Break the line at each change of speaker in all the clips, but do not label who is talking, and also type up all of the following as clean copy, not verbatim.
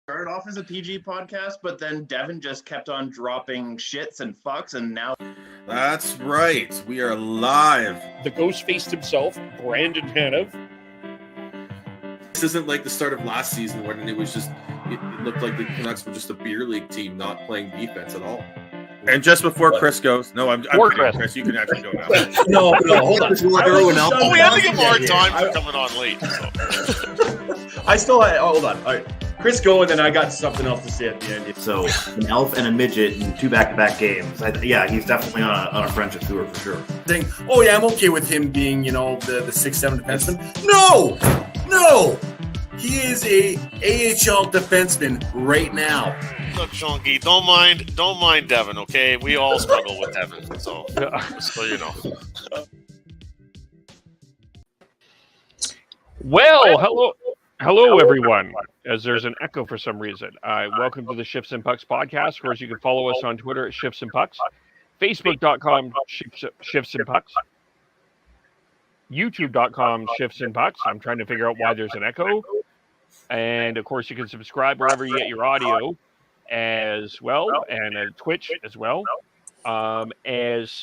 Started off as a PG podcast, but then Devin just kept on dropping shits and fucks, and now...
That's right. We are live.
The ghost faced himself, Brandon Panev.
This isn't like the start of last season when it was just, it looked like the Canucks were just a beer league team not playing defense at all. And just before Chris goes, no, I'm Chris, you can actually go now.
No, hold on.
We had to give more time for coming on late. So.
I still had, hold on. All right. Chris, go, and then I got something else to say at the end.
So, an elf and a midget in 2 back-to-back games. Yeah, he's definitely on a friendship tour for sure.
Saying, oh yeah, I'm okay with him being, the 6'7" defenseman. No! He is a AHL defenseman right now.
Look, Shonky, don't mind Devin, okay? We all struggle with Devin, so you know.
Well, hello, everyone. As there's an echo for some reason. Welcome to the Shifts and Pucks podcast. Of course, you can follow us on Twitter at Shifts and Pucks, Facebook.com Shifts and Pucks, YouTube.com Shifts and Pucks. I'm trying to figure out why there's an echo. And of course, you can subscribe wherever you get your audio as well, and Twitch as well. Hang on here.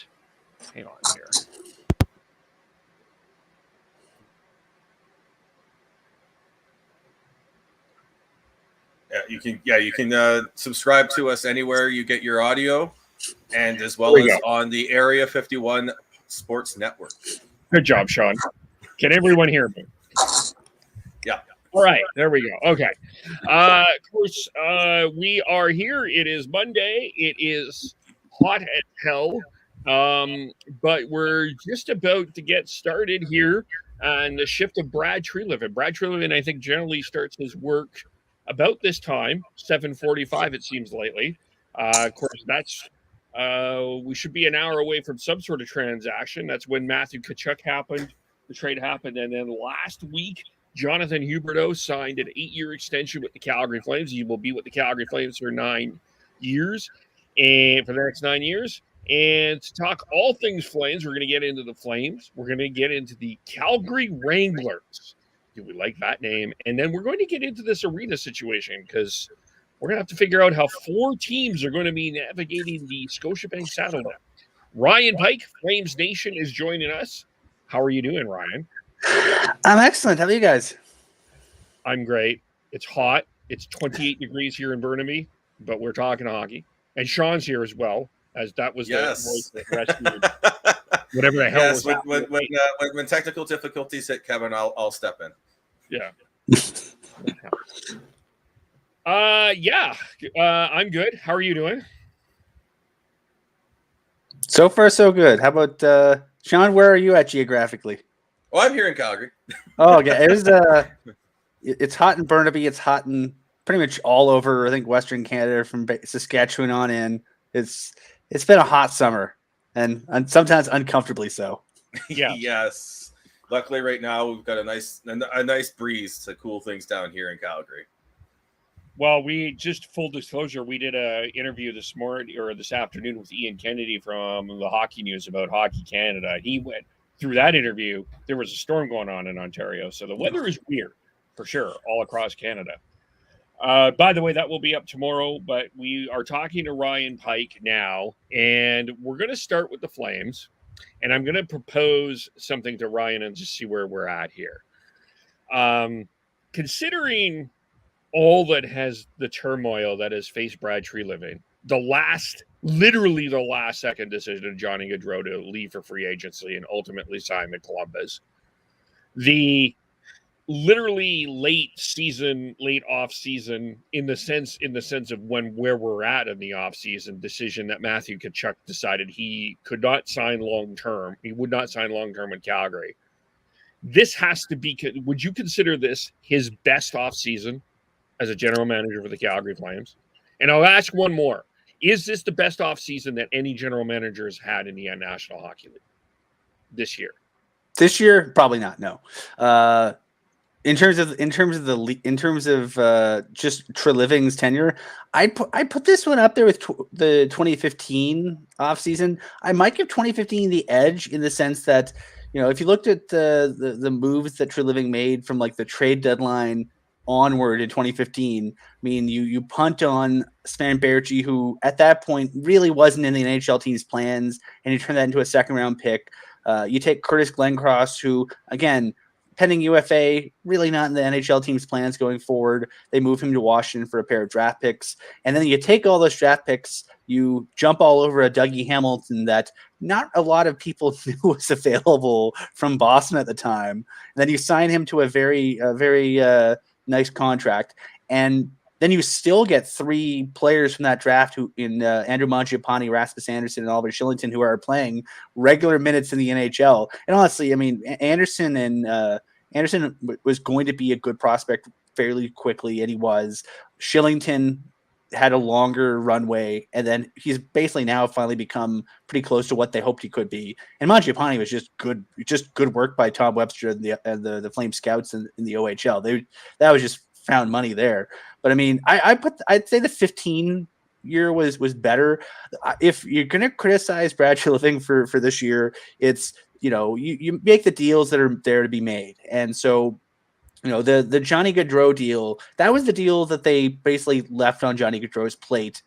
You can subscribe to us anywhere you get your audio, and as well as on the Area 51 Sports Network.
Good job, Sean. Can everyone hear me?
Yeah.
All right, there we go. Okay. Of course, we are here. It is Monday. It is hot as hell, but we're just about to get started here on the shift of Brad Treliving. Brad Treliving, I think, generally starts his work about this time, 7:45, it seems lately. Of course, that's we should be an hour away from some sort of transaction. That's when Matthew Tkachuk happened, the trade happened, and then last week, Jonathan Huberdeau signed an 8-year extension with the Calgary Flames. He will be with the Calgary Flames for 9 years, and for the next 9 years. And to talk all things Flames, we're going to get into the Flames. We're going to get into the Calgary Wranglers. Do we like that name? And then we're going to get into this arena situation because we're going to have to figure out how 4 teams are going to be navigating the Scotiabank Saddle now. Ryan Pike, Flames Nation, is joining us. How are you doing, Ryan?
I'm excellent. How are you guys?
I'm great. It's hot. It's 28 degrees here in Burnaby, but we're talking hockey. And Sean's here as well, as that was the voice that rescued whatever the hell was that.
When technical difficulties hit Kevin, I'll step in.
Yeah. I'm good. How are you doing?
So far, so good. How about Sean? Where are you at geographically?
Oh, I'm here in Calgary.
Oh, okay. It was it's hot in Burnaby. It's hot in pretty much all over, I think, Western Canada from Saskatchewan on in. It's been a hot summer, and sometimes uncomfortably so.
Yeah.
Yes. Luckily, right now we've got a nice breeze to cool things down here in Calgary.
Well, we just full disclosure, we did a interview this afternoon with Ian Kennedy from the Hockey News about Hockey Canada. He went through that interview. There was a storm going on in Ontario, so the weather is weird for sure all across Canada. By the way, that will be up tomorrow, but we are talking to Ryan Pike now, and we're going to start with the Flames, and I'm going to propose something to Ryan and just see where we're at here. Considering all that has the turmoil that has faced Brad Treliving, literally the last second decision of Johnny Gaudreau to leave for free agency and ultimately sign with Columbus, the literally late off season in the sense of where we're at in the off season decision that Matthew Tkachuk decided he could not sign long term. He would not sign long term with Calgary. This has to be. Would you consider this his best off season as a general manager for the Calgary Flames? And I'll ask one more: is this the best off season that any general manager has had in the National Hockey League this year?
This year, probably not. No. In terms of just Treliving's tenure, I put this one up there with the 2015 offseason. I might give 2015 the edge in the sense that, if you looked at the moves that Treliving made from like the trade deadline onward in 2015. I mean, you punt on Sven Berchi, who at that point really wasn't in the NHL team's plans, and you turn that into a second-round pick. You take Curtis Glencross, who, again, pending UFA, really not in the NHL team's plans going forward. They move him to Washington for a pair of draft picks. And then you take all those draft picks, you jump all over a Dougie Hamilton that not a lot of people knew was available from Boston at the time. And then you sign him to a very nice contract. And then you still get 3 players from that draft who in Andrew Mangiapane, Rasmus Anderson, and Albert Shillington, who are playing regular minutes in the NHL. And honestly, I mean, Anderson was going to be a good prospect fairly quickly, and he was. Shillington had a longer runway, and then he's basically now finally become pretty close to what they hoped he could be. And Mangiapane was just good work by Tom Webster and the Flame Scouts in the OHL. That was just found money there. But I mean, I'd say the 15 year was better. If you're going to criticize Brad Treliving for this year, it's, you make the deals that are there to be made. And so, the Johnny Gaudreau deal, that was the deal that they basically left on Johnny Gaudreau's plate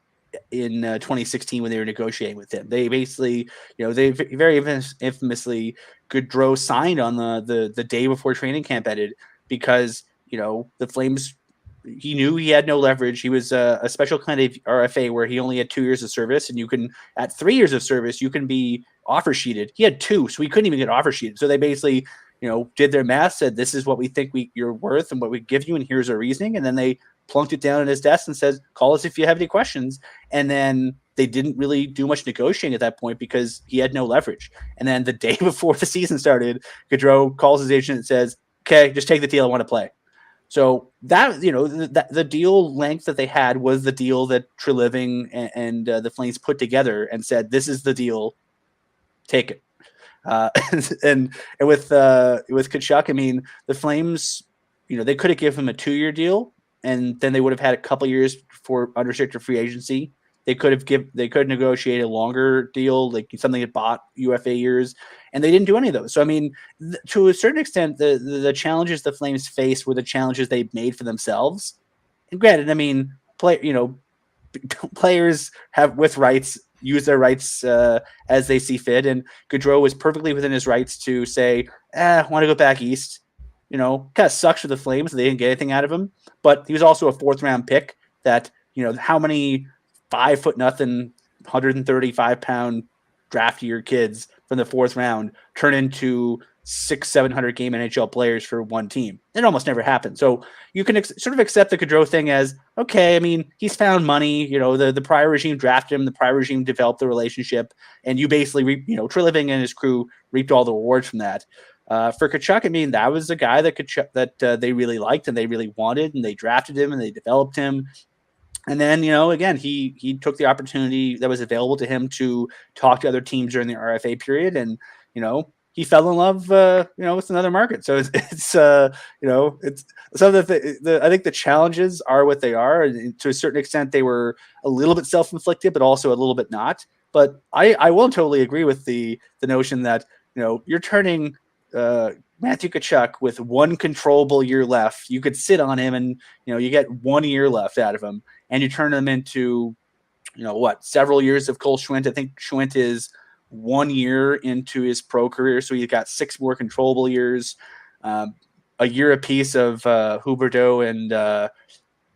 in 2016 when they were negotiating with him. They basically, they very infamously, Gaudreau signed on the day before training camp ended because, the Flames, he knew he had no leverage. He was a special kind of RFA where he only had 2 years of service, and at 3 years of service, you can be offer sheeted. He had 2, so he couldn't even get offer sheeted. So they basically, did their math, said, this is what we think you're worth and what we give you, and here's our reasoning. And then they plunked it down at his desk and said, call us if you have any questions. And then they didn't really do much negotiating at that point because he had no leverage. And then the day before the season started, Gaudreau calls his agent and says, okay, just take the deal. I want to play. So that, the deal length that they had was the deal that Treliving and the Flames put together and said, this is the deal, take it. And with Tkachuk, I mean, the Flames, they could have given him a 2-year deal, and then they would have had a couple years for unrestricted free agency. They could negotiate a longer deal, like something that bought UFA years, and they didn't do any of those. So, I mean, to a certain extent, the challenges the Flames faced were the challenges they made for themselves. And granted, I mean, players have with rights use their rights as they see fit, and Gaudreau was perfectly within his rights to say, I want to go back east. Kind of sucks for the Flames. They didn't get anything out of him, but he was also a 4th-round pick that, how many 5'0" 135-pound draft year kids from the 4th round turn into 600-700 game NHL players for one team. It almost never happened. So you can sort of accept the Gaudreau thing as, okay, I mean, he's found money, the prior regime drafted him, the prior regime developed the relationship, and you basically, Treliving and his crew reaped all the rewards from that. For Tkachuk, I mean, that was a guy that they really liked and they really wanted, and they drafted him and they developed him. And then, again, he took the opportunity that was available to him to talk to other teams during the RFA period. And, he fell in love, with another market. So it's some of I think the challenges are what they are. And to a certain extent, they were a little bit self-inflicted, but also a little bit not. But I will totally agree with the notion that, you're turning Matthew Tkachuk with 1 controllable year left. You could sit on him and, you get 1 year left out of him, and you turn him into, several years of Cole Schwint. I think Schwint is 1 year into his pro career, so he's got 6 more controllable years, a year apiece of Huberdeau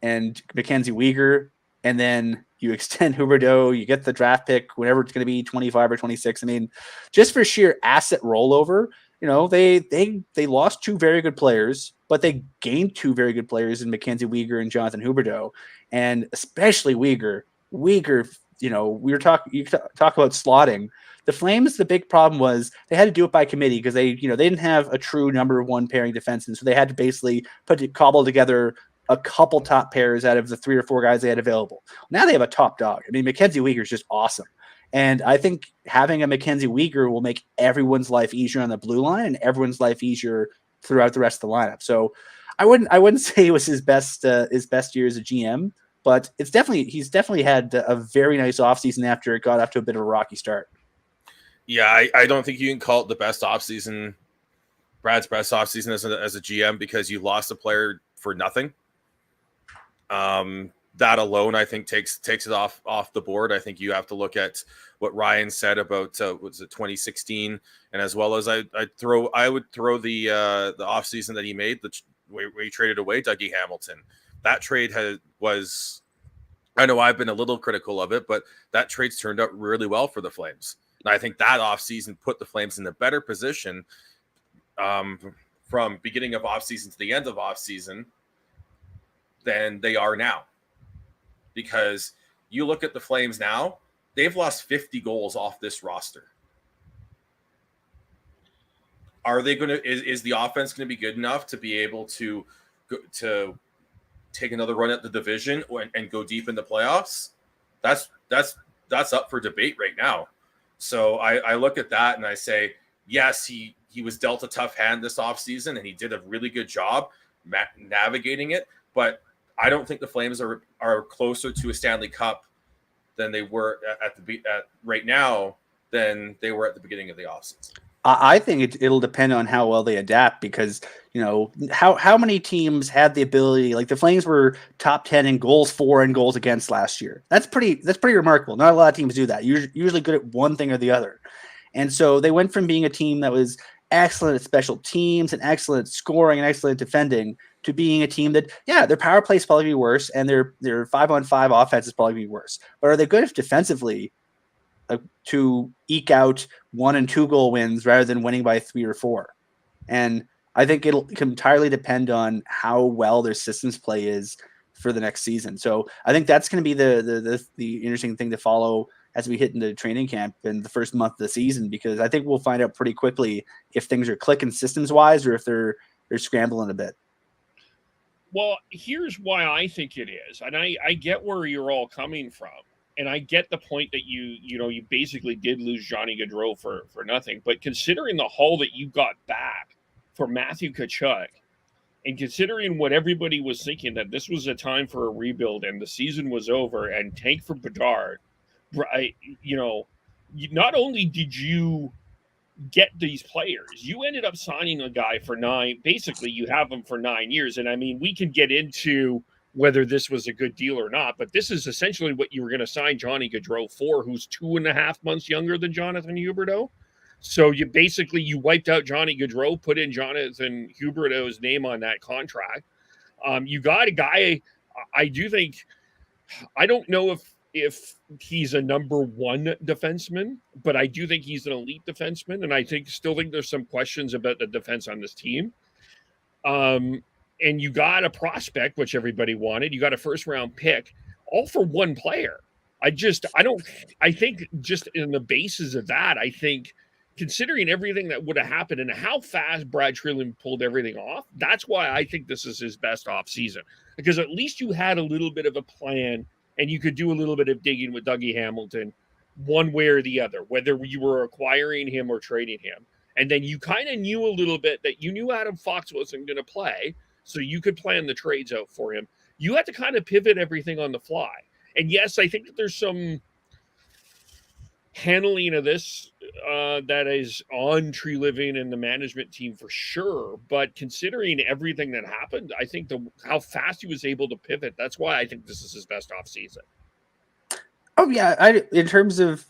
and Mackenzie Weegar, and then you extend Huberdeau, you get the draft pick, whenever it's going to be 25 or 26. I mean, just for sheer asset rollover, they lost 2 very good players, but they gained 2 very good players in Mackenzie Weegar and Jonathan Huberdeau, and especially Weegar. We were talking about slotting. The Flames, the big problem was they had to do it by committee because they didn't have a true number 1 pairing defenseman, so they had to basically cobble together a couple top pairs out of the 3 or 4 guys they had available. Now they have a top dog. I mean, Mackenzie Weegar is just awesome. And I think having a Mackenzie Weegar will make everyone's life easier on the blue line and everyone's life easier throughout the rest of the lineup. So I wouldn't say it was his best year as a GM, but he's definitely had a very nice offseason after it got off to a bit of a rocky start.
Yeah, I don't think you can call it the best offseason, Brad's best offseason as a GM, because you lost a player for nothing. That alone, I think, takes it off the board. I think you have to look at what Ryan said about was it 2016, and as well as I would throw the offseason that he made, where he traded away Dougie Hamilton. That trade was. I know I've been a little critical of it, but that trade's turned out really well for the Flames. And I think that offseason put the Flames in a better position from beginning of offseason to the end of offseason than they are now. Because you look at the Flames now, they've lost 50 goals off this roster. Are they going to? Is the offense going to be good enough to be able to take another run at the division and go deep in the playoffs? That's up for debate right now. So I look at that and I say, yes, he was dealt a tough hand this offseason and he did a really good job navigating it. But I don't think the Flames are closer to a Stanley Cup than they were at right now than they were at the beginning of the offseason.
I think it'll depend on how well they adapt, because how many teams had the ability, like the Flames were top 10 in goals for and goals against last year. That's pretty remarkable. Not a lot of teams do that. Usually good at one thing or the other. And so they went from being a team that was excellent at special teams and excellent at scoring and excellent at defending to being a team that, their power play is probably be worse and their 5-on-5 offense is probably be worse. But are they good defensively to eke out 1 and 2 goal wins rather than winning by 3 or 4? And I think it'll entirely depend on how well their systems play is for the next season. So I think that's going to be the interesting thing to follow as we hit into training camp in the first month of the season, because I think we'll find out pretty quickly if things are clicking systems wise or if they're scrambling a bit.
Well, here's why I think it is. And I get where you're all coming from. And I get the point that you basically did lose Johnny Gaudreau for nothing. But considering the haul that you got back for Matthew Tkachuk, and considering what everybody was thinking, that this was a time for a rebuild and the season was over, and tank for Bedard, right? Not only did you get these players, you ended up signing a guy for 9. Basically, you have him for 9 years. And I mean, we can get into whether this was a good deal or not, but this is essentially what you were going to sign Johnny Gaudreau for, who's 2.5 months younger than Jonathan Huberdeau. So you wiped out Johnny Gaudreau, put in Jonathan Huberdeau's name on that contract. You got a guy. I don't know if he's a number 1 defenseman, but I do think he's an elite defenseman, and I still think there's some questions about the defense on this team. And you got a prospect, which everybody wanted. You got a first-round pick, all for one player. I think just in the basis of that, I think considering everything that would have happened and how fast Brad Treliving pulled everything off, that's why I think this is his best offseason. Because at least you had a little bit of a plan and you could do a little bit of digging with Dougie Hamilton one way or the other, whether you were acquiring him or trading him. And then you kind of knew a little bit that you knew Adam Fox wasn't going to play, so you could plan the trades out for him. You had to kind of pivot everything on the fly. And yes, I think that there's some handling of this that is on Treliving and the management team for sure. But considering everything that happened, I think how fast he was able to pivot, that's why I think this is his best offseason.
Oh yeah, in terms of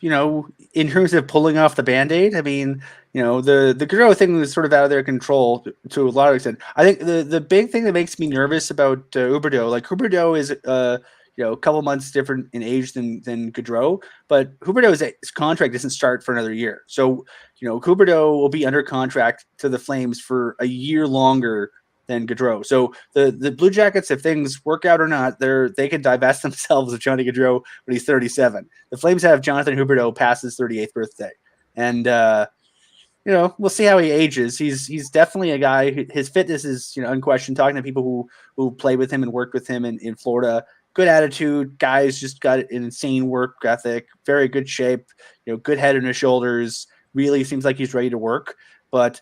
pulling off the Band-Aid, I mean, the Gaudreau thing was sort of out of their control to a lot of extent. I think the big thing that makes me nervous about Huberdeau, like Huberdeau is a couple months different in age than Gaudreau, but Huberdeau's contract doesn't start for another year. So, Huberdeau will be under contract to the Flames for a year longer than Gaudreau. So the Blue Jackets, if things work out or not, they can divest themselves of Johnny Gaudreau when he's 37. The Flames have Jonathan Huberdeau past his 38th birthday. And, we'll see how he ages. He's definitely a guy. His fitness is, unquestioned. Talking to people who play with him and worked with him in Florida, good attitude. Guy's just got an insane work ethic, very good shape, good head on his shoulders. Really seems like he's ready to work. But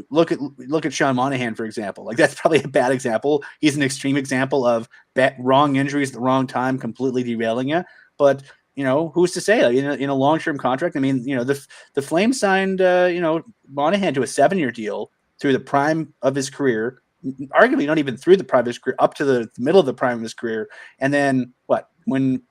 look at Sean Monahan, for example. Like, that's probably a bad example. He's an extreme example of wrong injuries at the wrong time, completely derailing you. But who's to say? In a long-term contract, I mean, the Flames signed Monahan to a 7-year deal through the prime of his career, arguably not even through the prime of his career, up to the middle of the prime of his career. And then when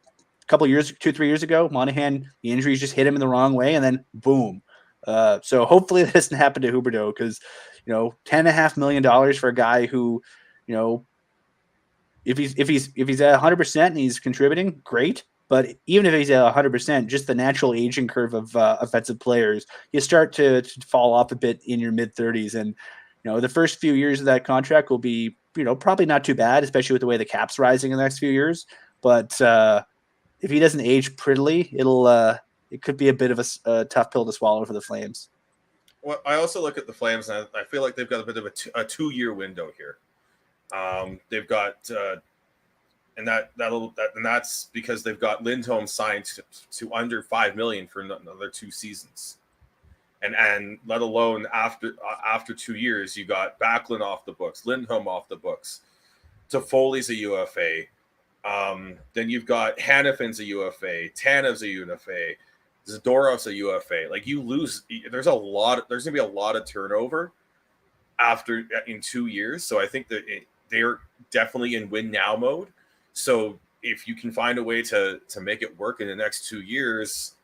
a couple years, 2-3 years ago, Monahan, the injuries just hit him in the wrong way, and then boom. So hopefully that doesn't happen to Huberdeau, because $10.5 million for a guy who, if he's at 100% and he's contributing, great. But even if he's at 100%, just the natural aging curve of offensive players, you start to fall off a bit in your mid 30s, and the first few years of that contract will be probably not too bad, especially with the way the cap's rising in the next few years. But if he doesn't age prettily, it could be a bit of a tough pill to swallow for the Flames.
Well, I also look at the Flames, and I feel like they've got a bit of a 2-year window here. They've got, and that's because they've got Lindholm signed to under $5 million for another 2 seasons, and let alone after 2 years, you got Backlund off the books, Lindholm off the books, Toffoli's a UFA. Then you've got Hanifin's a UFA, Tanev's a UFA, Zadorov's a UFA. Like, you lose, there's gonna be a lot of turnover in 2 years. So I think that they're definitely in win now mode. So if you can find a way to make it work in the next 2 years,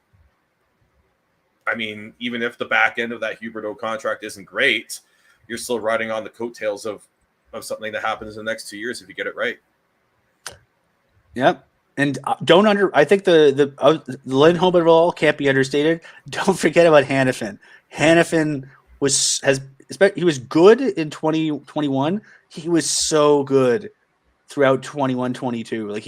I mean, even if the back end of that Huberdeau contract isn't great, you're still riding on the coattails of something that happens in the next 2 years if you get it right.
Yep. And I think the Lindholm of it all can't be understated. Don't forget about Hanifin. Hanifin he was good in 2021. He was so good throughout 21-22. Like,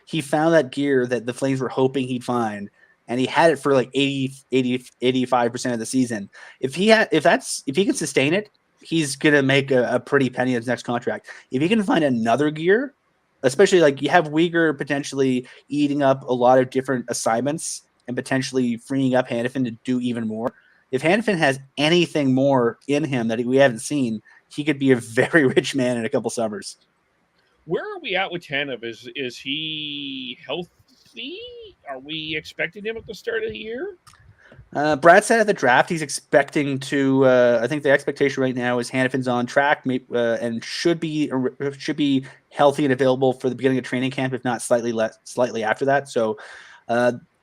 he found that gear that the Flames were hoping he'd find, and he had it for like 85% of the season. If he can sustain it, he's gonna make a pretty penny in his next contract. If he can find another gear, especially like you have Uyghur potentially eating up a lot of different assignments and potentially freeing up Hanifin to do even more. If Hanifin has anything more in him that we haven't seen, he could be a very rich man in a couple summers.
Where are we at with Tanev? Is he healthy? Are we expecting him at the start of the year?
Brad said at the draft he's expecting to. I think the expectation right now is Hanifin's on track and should be healthy and available for the beginning of training camp, if not slightly after that. So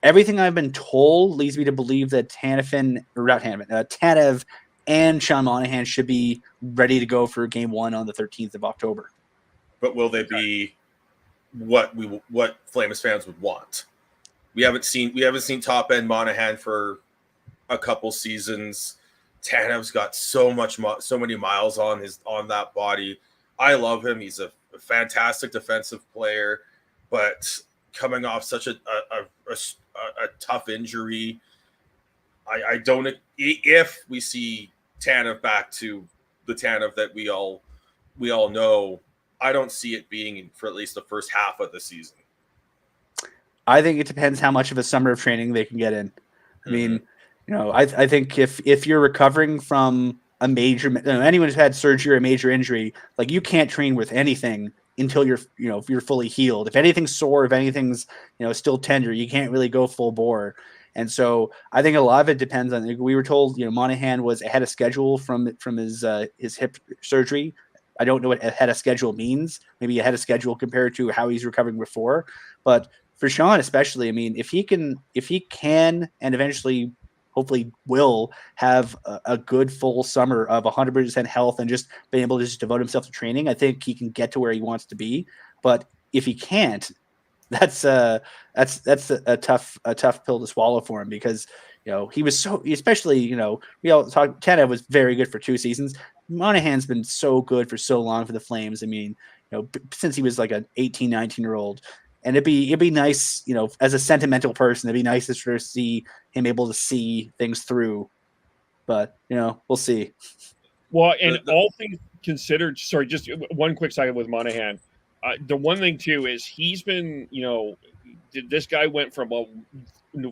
everything I've been told leads me to believe that Tanev and Sean Monahan should be ready to go for Game 1 on the 13th of October.
But will they be what Flames fans would want? We haven't seen top end Monahan for a couple seasons. Tanev's got so many miles on that body. I love him. He's a fantastic defensive player, but coming off such a tough injury, I don't. If we see Tanev back to the Tanev that we all know, I don't see it being for at least the first half of the season.
I think it depends how much of a summer of training they can get in. I mean, I think if you're recovering from a major, anyone who's had surgery or a major injury, like, you can't train with anything until you're fully healed. If anything's sore, if anything's still tender, you can't really go full bore. And so I think a lot of it depends on. We were told Monahan was ahead of schedule from his hip surgery. I don't know what ahead of schedule means. Maybe ahead of schedule compared to how he's recovering before. But for Sean especially, I mean, if he can and eventually hopefully will have a good full summer of 100% health and just being able to just devote himself to training, I think he can get to where he wants to be. But if he can't, that's a tough pill to swallow for him, because he was so, especially we all talk. Tanev was very good for 2 seasons. Monahan's been so good for so long for the Flames. I mean, since he was like an 18, 19-year-old. And it'd be nice, as a sentimental person, it'd be nice to sort of see him able to see things through. But, we'll see.
Well, and all things considered, sorry, just one quick second with Monahan. The one thing, too, is he's been, this guy went from a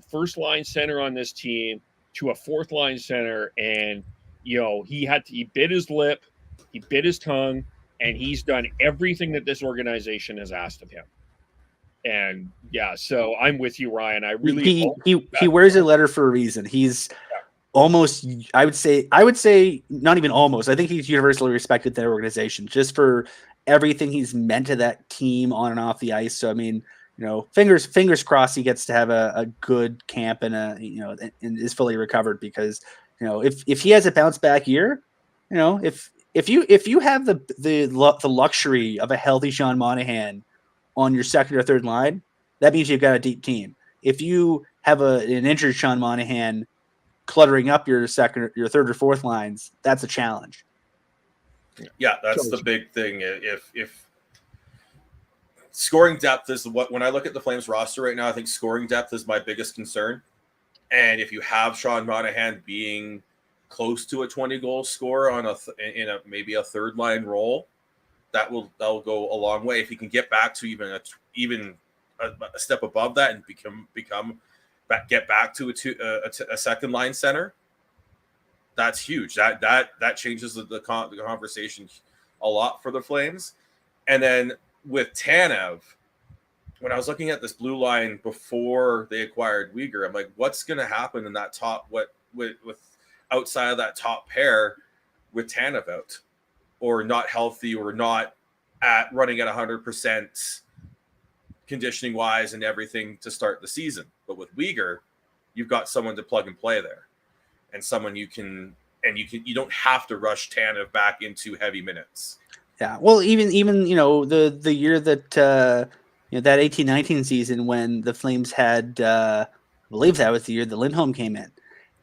first-line center on this team to a fourth-line center, and, he bit his lip, he bit his tongue, and he's done everything that this organization has asked of him. And yeah, so I'm with you, Ryan. I really
he wears a letter for a reason. He's almost, I would say not even almost. I think he's universally respected in their organization just for everything he's meant to that team on and off the ice. So I mean, fingers crossed he gets to have a good camp and and is fully recovered, because if he has a bounce back year, if you have the luxury of a healthy Sean Monahan on your second or third line, that means you've got a deep team. If you have an injured Sean Monahan cluttering up your third or fourth lines, that's a challenge.
Yeah, that's the big thing. If scoring depth is when I look at the Flames roster right now, I think scoring depth is my biggest concern. And if you have Sean Monahan being close to a 20-goal scorer on maybe a third line role, that'll go a long way. If he can get back to even a step above that and get back to a second line center, that's huge. That changes the conversation a lot for the Flames. And then with Tanev, when I was looking at this blue line before they acquired Uyghur, I'm like, what's going to happen in that top? With outside of that top pair with Tanev out, or not healthy, or not running at 100% conditioning wise and everything to start the season. But with Uyghur, you've got someone to plug and play there, and someone you don't have to rush Tanev back into heavy minutes.
Yeah, well, even the year that that 18-19 season when the Flames had, I believe that was the year that Lindholm came in,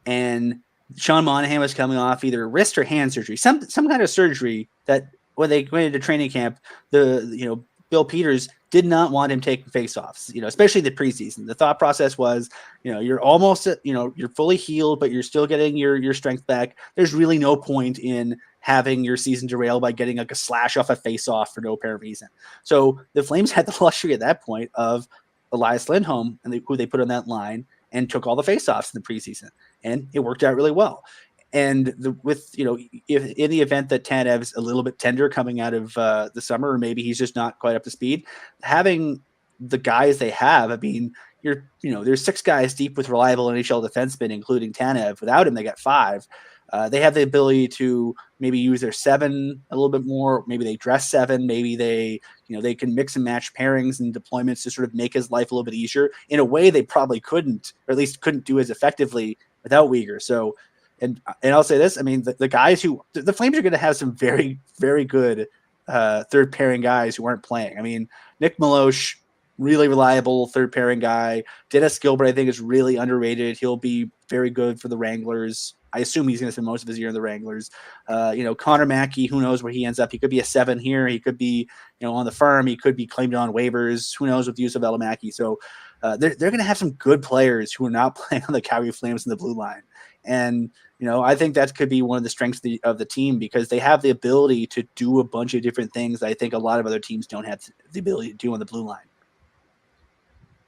and Sean Monahan was coming off either wrist or hand surgery, some kind of surgery that when they went into training camp, Bill Peters did not want him taking faceoffs, especially the preseason. The thought process was, you're almost, you're fully healed, but you're still getting your strength back. There's really no point in having your season derailed by getting like a slash off a faceoff for no apparent reason. So the Flames had the luxury at that point of Elias Lindholm, who they put on that line, and took all the faceoffs in the preseason, and it worked out really well. And if in the event that Tanev's a little bit tender coming out of the summer, or maybe he's just not quite up to speed, having the guys they have, I mean, there's 6 guys deep with reliable NHL defensemen, including Tanev. Without him, they got 5. They have the ability to maybe use their 7 a little bit more. Maybe they dress 7. Maybe they can mix and match pairings and deployments to sort of make his life a little bit easier in a way they probably couldn't, or at least couldn't do as effectively without Uyghur. So, and I'll say this, I mean, the guys the Flames are going to have some very, very good third pairing guys who aren't playing. I mean, Nick Milosh, really reliable third pairing guy. Dennis Gilbert, I think, is really underrated. He'll be very good for the Wranglers. I assume he's going to spend most of his year in the Wranglers. Connor Mackey, who knows where he ends up? He could be a 7 here. He could be, on the farm. He could be claimed on waivers. Who knows with the use of Elamaki? So they're going to have some good players who are not playing on the Calgary Flames in the blue line. And, I think that could be one of the strengths of the team, because they have the ability to do a bunch of different things that I think a lot of other teams don't have the ability to do on the blue line.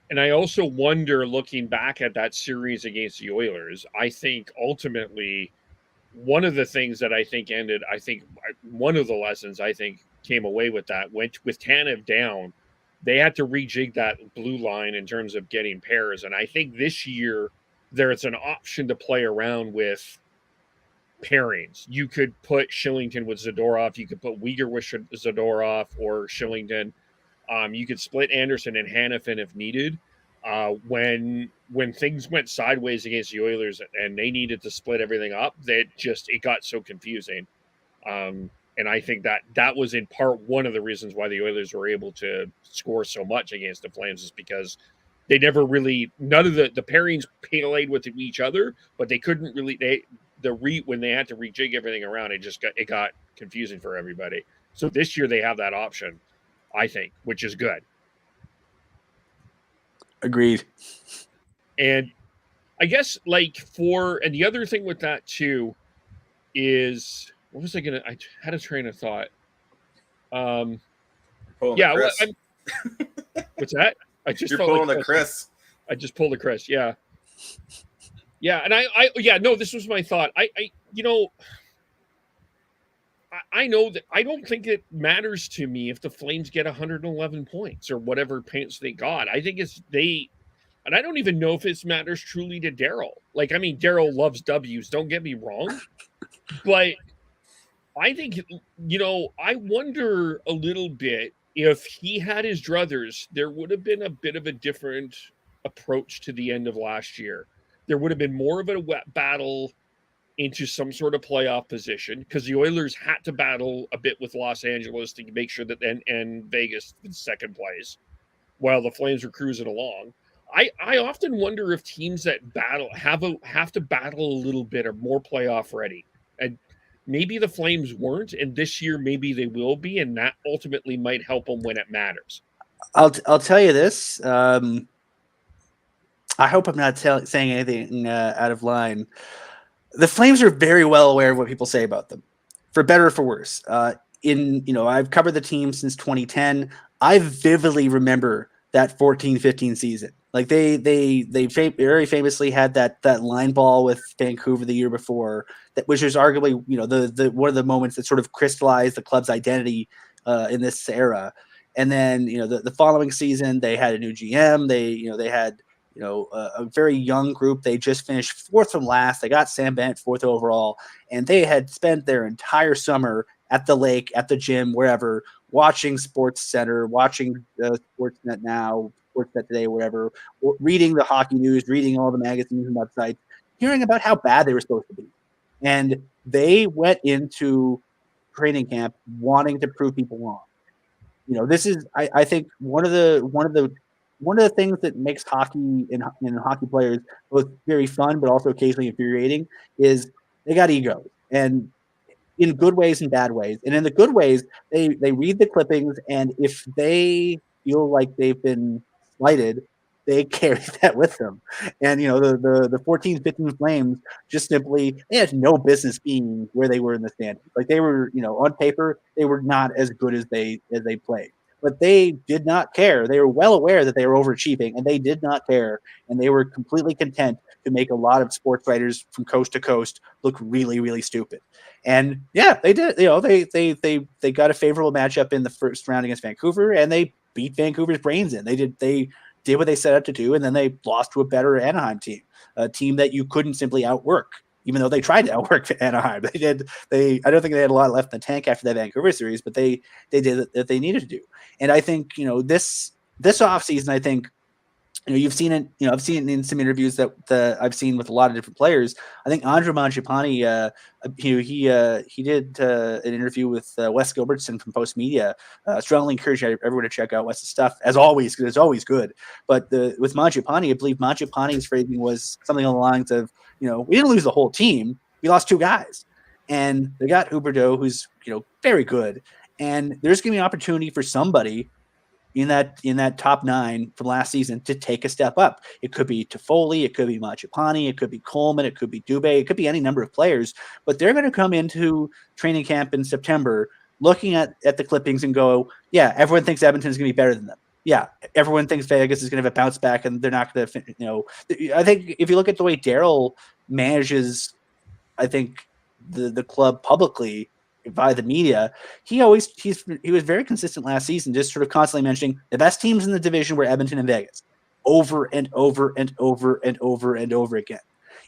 And I also wonder, looking back at that series against the Oilers, I think ultimately one of the things that one of the lessons I think came away with that, went with Tanev down, they had to rejig that blue line in terms of getting pairs. And I think this year there's an option to play around with pairings. You could put Shillington with Zadorov. You could put Uyghur with Zadorov or Shillington. You could split Anderson and Hanifin if needed. When things went sideways against the Oilers and they needed to split everything up, it got so confusing. And I think that was in part one of the reasons why the Oilers were able to score so much against the Flames, is because they never really, none of the pairings played with each other, but they couldn't really, when they had to rejig everything around, it got confusing for everybody. So this year they have that option, I think, which is good.
Agreed.
And I guess and the other thing with that too is, I had a train of thought.
Yeah.
What's that?
You're pulling the Chris.
I just pulled the Chris. Yeah. Yeah. And this was my thought. I know that I don't think it matters to me if the Flames get 111 points or whatever points they got. I think And I don't even know if this matters truly to Daryl. Like, I mean, Daryl loves W's, don't get me wrong. But I think, I wonder a little bit if he had his druthers, there would have been a bit of a different approach to the end of last year. There would have been more of a battle into some sort of playoff position because the Oilers had to battle a bit with Los Angeles to make sure that and Vegas in second place while the Flames were cruising along. I often wonder if teams that battle have to battle a little bit are more playoff ready. And maybe the Flames weren't, and this year maybe they will be, and that ultimately might help them when it matters.
I'll tell you this. I hope I'm not saying anything out of line. The Flames are very well aware of what people say about them, for better or for worse. I've covered the team since 2010. I vividly remember that 14-15 season. Like they very famously had that line ball with Vancouver the year before, which was arguably the one of the moments that sort of crystallized the club's identity in this era. And then the following season they had a new GM. They had a very young group. They just finished fourth from last. They got Sam Bennett fourth overall, and they had spent their entire summer at the lake, at the gym, wherever, watching Sports Center, watching Sportsnet Now, Sportsnet Today, whatever, reading the hockey news, reading all the magazines and websites, hearing about how bad they were supposed to be. And they went into training camp wanting to prove people wrong. This is, I think, one of the things that makes hockey and hockey players both very fun but also occasionally infuriating is they got egos, and in good ways and bad ways. And in the good ways, they read the clippings, and if they feel like they've been slighted, they carry that with them. And the 14-15 Flames just simply, they had no business being where they were in the standings. Like they were, on paper, they were not as good as they played. But they did not care. They were well aware that they were overachieving, and they did not care. And they were completely content to make a lot of sports writers from coast to coast look really, really stupid. And yeah, they did. They got a favorable matchup in the first round against Vancouver, and they beat Vancouver's brains in. They did what they set out to do, and then they lost to a better Anaheim team, a team that you couldn't simply outwork. Even though they tried to outwork Anaheim, I don't think they had a lot left in the tank after that Vancouver series, but they did what they needed to do. And I think this offseason, I think you've seen it. I've seen it in some interviews that I've seen with a lot of different players. I think Andre Mangiapane, he did an interview with Wes Gilbertson from Post Media. Strongly encourage everyone to check out Wes's stuff as always, because it's always good. But with Mangiapane, I believe Mangiapane's phrasing was something along the lines of, we didn't lose the whole team. We lost two guys. And they got Huberdeau, who's, very good. And there's going to be an opportunity for somebody in that top nine from last season to take a step up. It could be Toffoli, it could be Mangiapane, it could be Coleman, it could be Dubé, it could be any number of players. But they're going to come into training camp in September looking at the clippings and go, yeah, everyone thinks Edmonton's going to be better than them. Yeah, everyone thinks Vegas is going to have a bounce back, and they're not going to. I think if you look at the way Daryl manages, I think the club publicly by the media, he was very consistent last season, just sort of constantly mentioning the best teams in the division were Edmonton and Vegas, over and over and over and over and over again.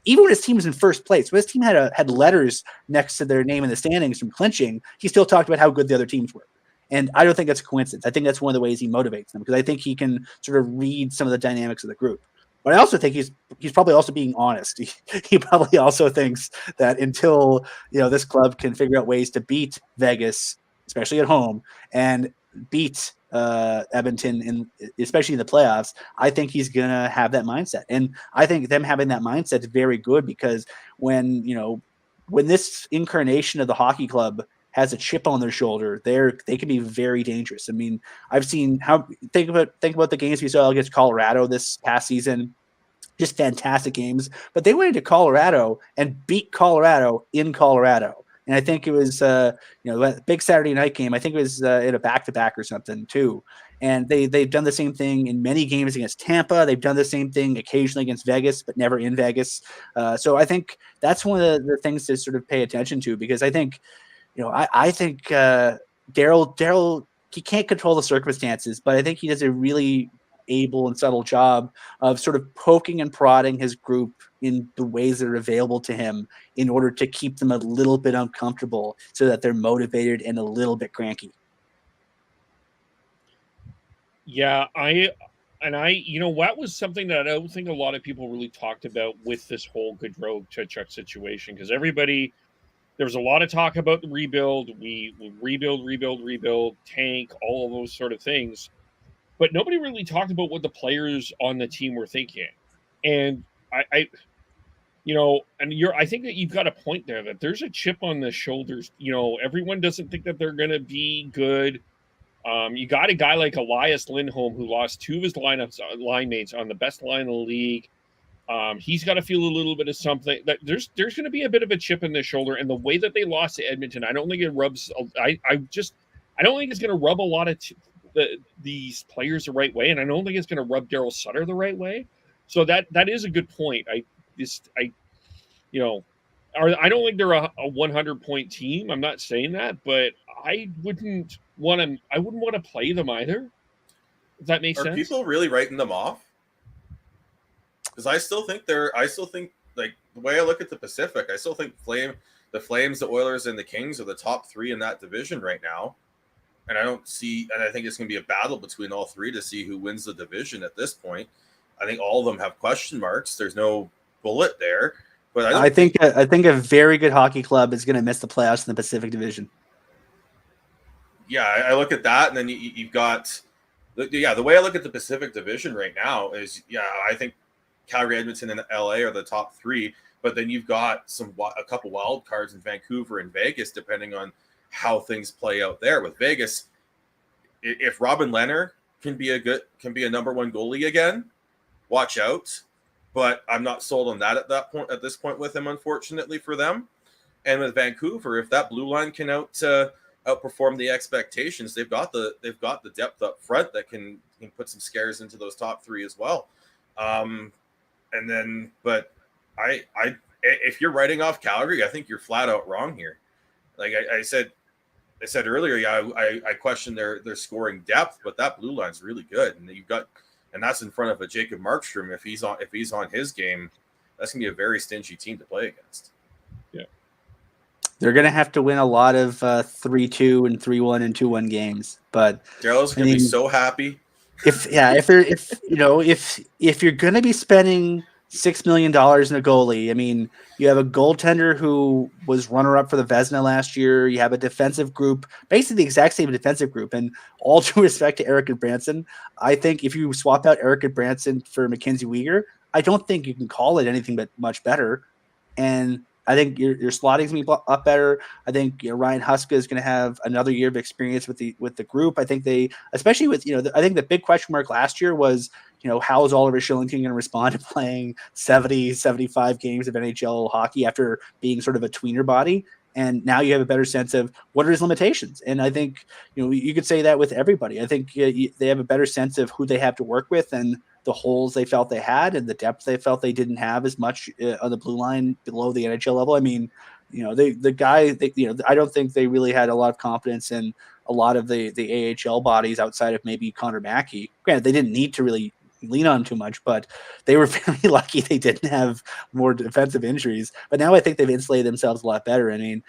Even when his team was in first place, when his team had letters next to their name in the standings from clinching, he still talked about how good the other teams were. And I don't think that's a coincidence. I think that's one of the ways he motivates them, because I think he can sort of read some of the dynamics of the group. But I also think he's probably also being honest. He probably also thinks that until this club can figure out ways to beat Vegas, especially at home, and beat Edmonton, especially in the playoffs, I think he's gonna have that mindset. And I think them having that mindset is very good, because when this incarnation of the hockey club has a chip on their shoulder, they can be very dangerous. I mean, I've seen think about the games we saw against Colorado this past season, just fantastic games. But they went into Colorado and beat Colorado in Colorado. And I think it was that big Saturday night game. I think it was in a back-to-back or something too. And they've done the same thing in many games against Tampa. They've done the same thing occasionally against Vegas, but never in Vegas. So I think that's one of the things to sort of pay attention to, because I think I think Daryl, he can't control the circumstances, but I think he does a really able and subtle job of sort of poking and prodding his group in the ways that are available to him in order to keep them a little bit uncomfortable so that they're motivated and a little bit cranky.
Yeah, that was something that I don't think a lot of people really talked about with this whole Gaudreau Tkachuk situation, because there was a lot of talk about the rebuild. We rebuild, tank, all of those sort of things. But nobody really talked about what the players on the team were thinking. And I think that you've got a point there, that there's a chip on the shoulders. Everyone doesn't think that they're going to be good. You got a guy like Elias Lindholm who lost two of his line mates on the best line in the league. He's got to feel a little bit of something. That there's going to be a bit of a chip in the shoulder, and the way that they lost to Edmonton, I don't think it rubs. I don't think it's going to rub a lot of these players the right way, and I don't think it's going to rub Daryl Sutter the right way. So that is a good point. I don't think they're a 100-point team. I'm not saying that, but I wouldn't want to play them either. If that makes sense.
Are people really writing them off? Because I still think like the way I look at the Pacific, I still think the Flames, the Oilers, and the Kings are the top three in that division right now. And I think it's going to be a battle between all three to see who wins the division at this point. I think all of them have question marks. There's no bullet there. But I think
a very good hockey club is going to miss the playoffs in the Pacific Division.
Yeah, I look at that, and then you've got the way I look at the Pacific Division right now is I think Calgary, Edmonton, and LA are the top three, but then you've got a couple wild cards in Vancouver and Vegas, depending on how things play out there. With Vegas, if Robin Lehner can be a number one goalie again, watch out. But I'm not sold on that at this point with him, unfortunately for them. And with Vancouver, if that blue line can outperform the expectations, they've got the depth up front that can put some scares into those top three as well. If you're writing off Calgary, I think you're flat out wrong here. Like I said earlier, I question their scoring depth, but that blue line's really good, and that's in front of a Jacob Markstrom. If he's on his game, that's gonna be a very stingy team to play against.
Yeah,
they're gonna have to win a lot of 3-2 and 3-1 and 2-1 games. But
Daryl's gonna be so happy.
If you're gonna be spending $6 million in a goalie, I mean, you have a goaltender who was runner-up for the Vezina last year. You have a defensive group, basically the exact same defensive group. And all due respect to Eric Branson, I think if you swap out Eric Branson for Mackenzie Weegar, I don't think you can call it anything but much better. And I think your slotting is going to be up better. I think Ryan Huska is going to have another year of experience with the group. I think especially with I think the big question mark last year was how is Oliver Shillington going to respond to playing 70, 75 games of NHL hockey after being sort of a tweener body. And now you have a better sense of what are his limitations. And I think you could say that with everybody. I think they have a better sense of who they have to work with and the holes they felt they had and the depth they felt they didn't have as much on the blue line below the NHL level. I mean, I don't think they really had a lot of confidence in a lot of the AHL bodies outside of maybe Connor Mackey. Granted, they didn't need to really lean on too much, but they were very lucky they didn't have more defensive injuries. But now I think they've insulated themselves a lot better. I mean,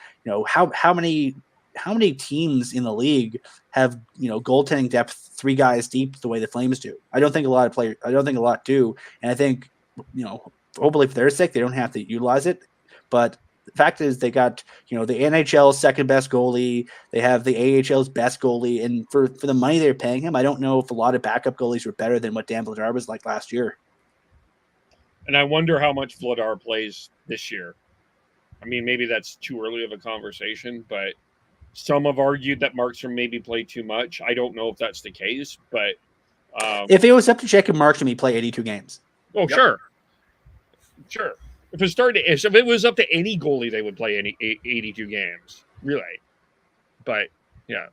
how many teams in the league have goaltending depth 3 guys deep the way the Flames do? I don't think a lot do. And I think hopefully for their sake they don't have to utilize it. But the fact is they got the NHL's second best goalie, they have the AHL's best goalie, and for the money they're paying him, I don't know if a lot of backup goalies were better than what Dan Vladar was like last year.
And I wonder how much Vladar plays this year. I mean, maybe that's too early of a conversation, but some have argued that Markstrom maybe played too much. I don't know if that's the case, but
if it was up to Jacob Markstrom, he'd play 82 games.
Oh, yep. Sure. If it was up to any goalie, they would play 82 games, really. But yeah,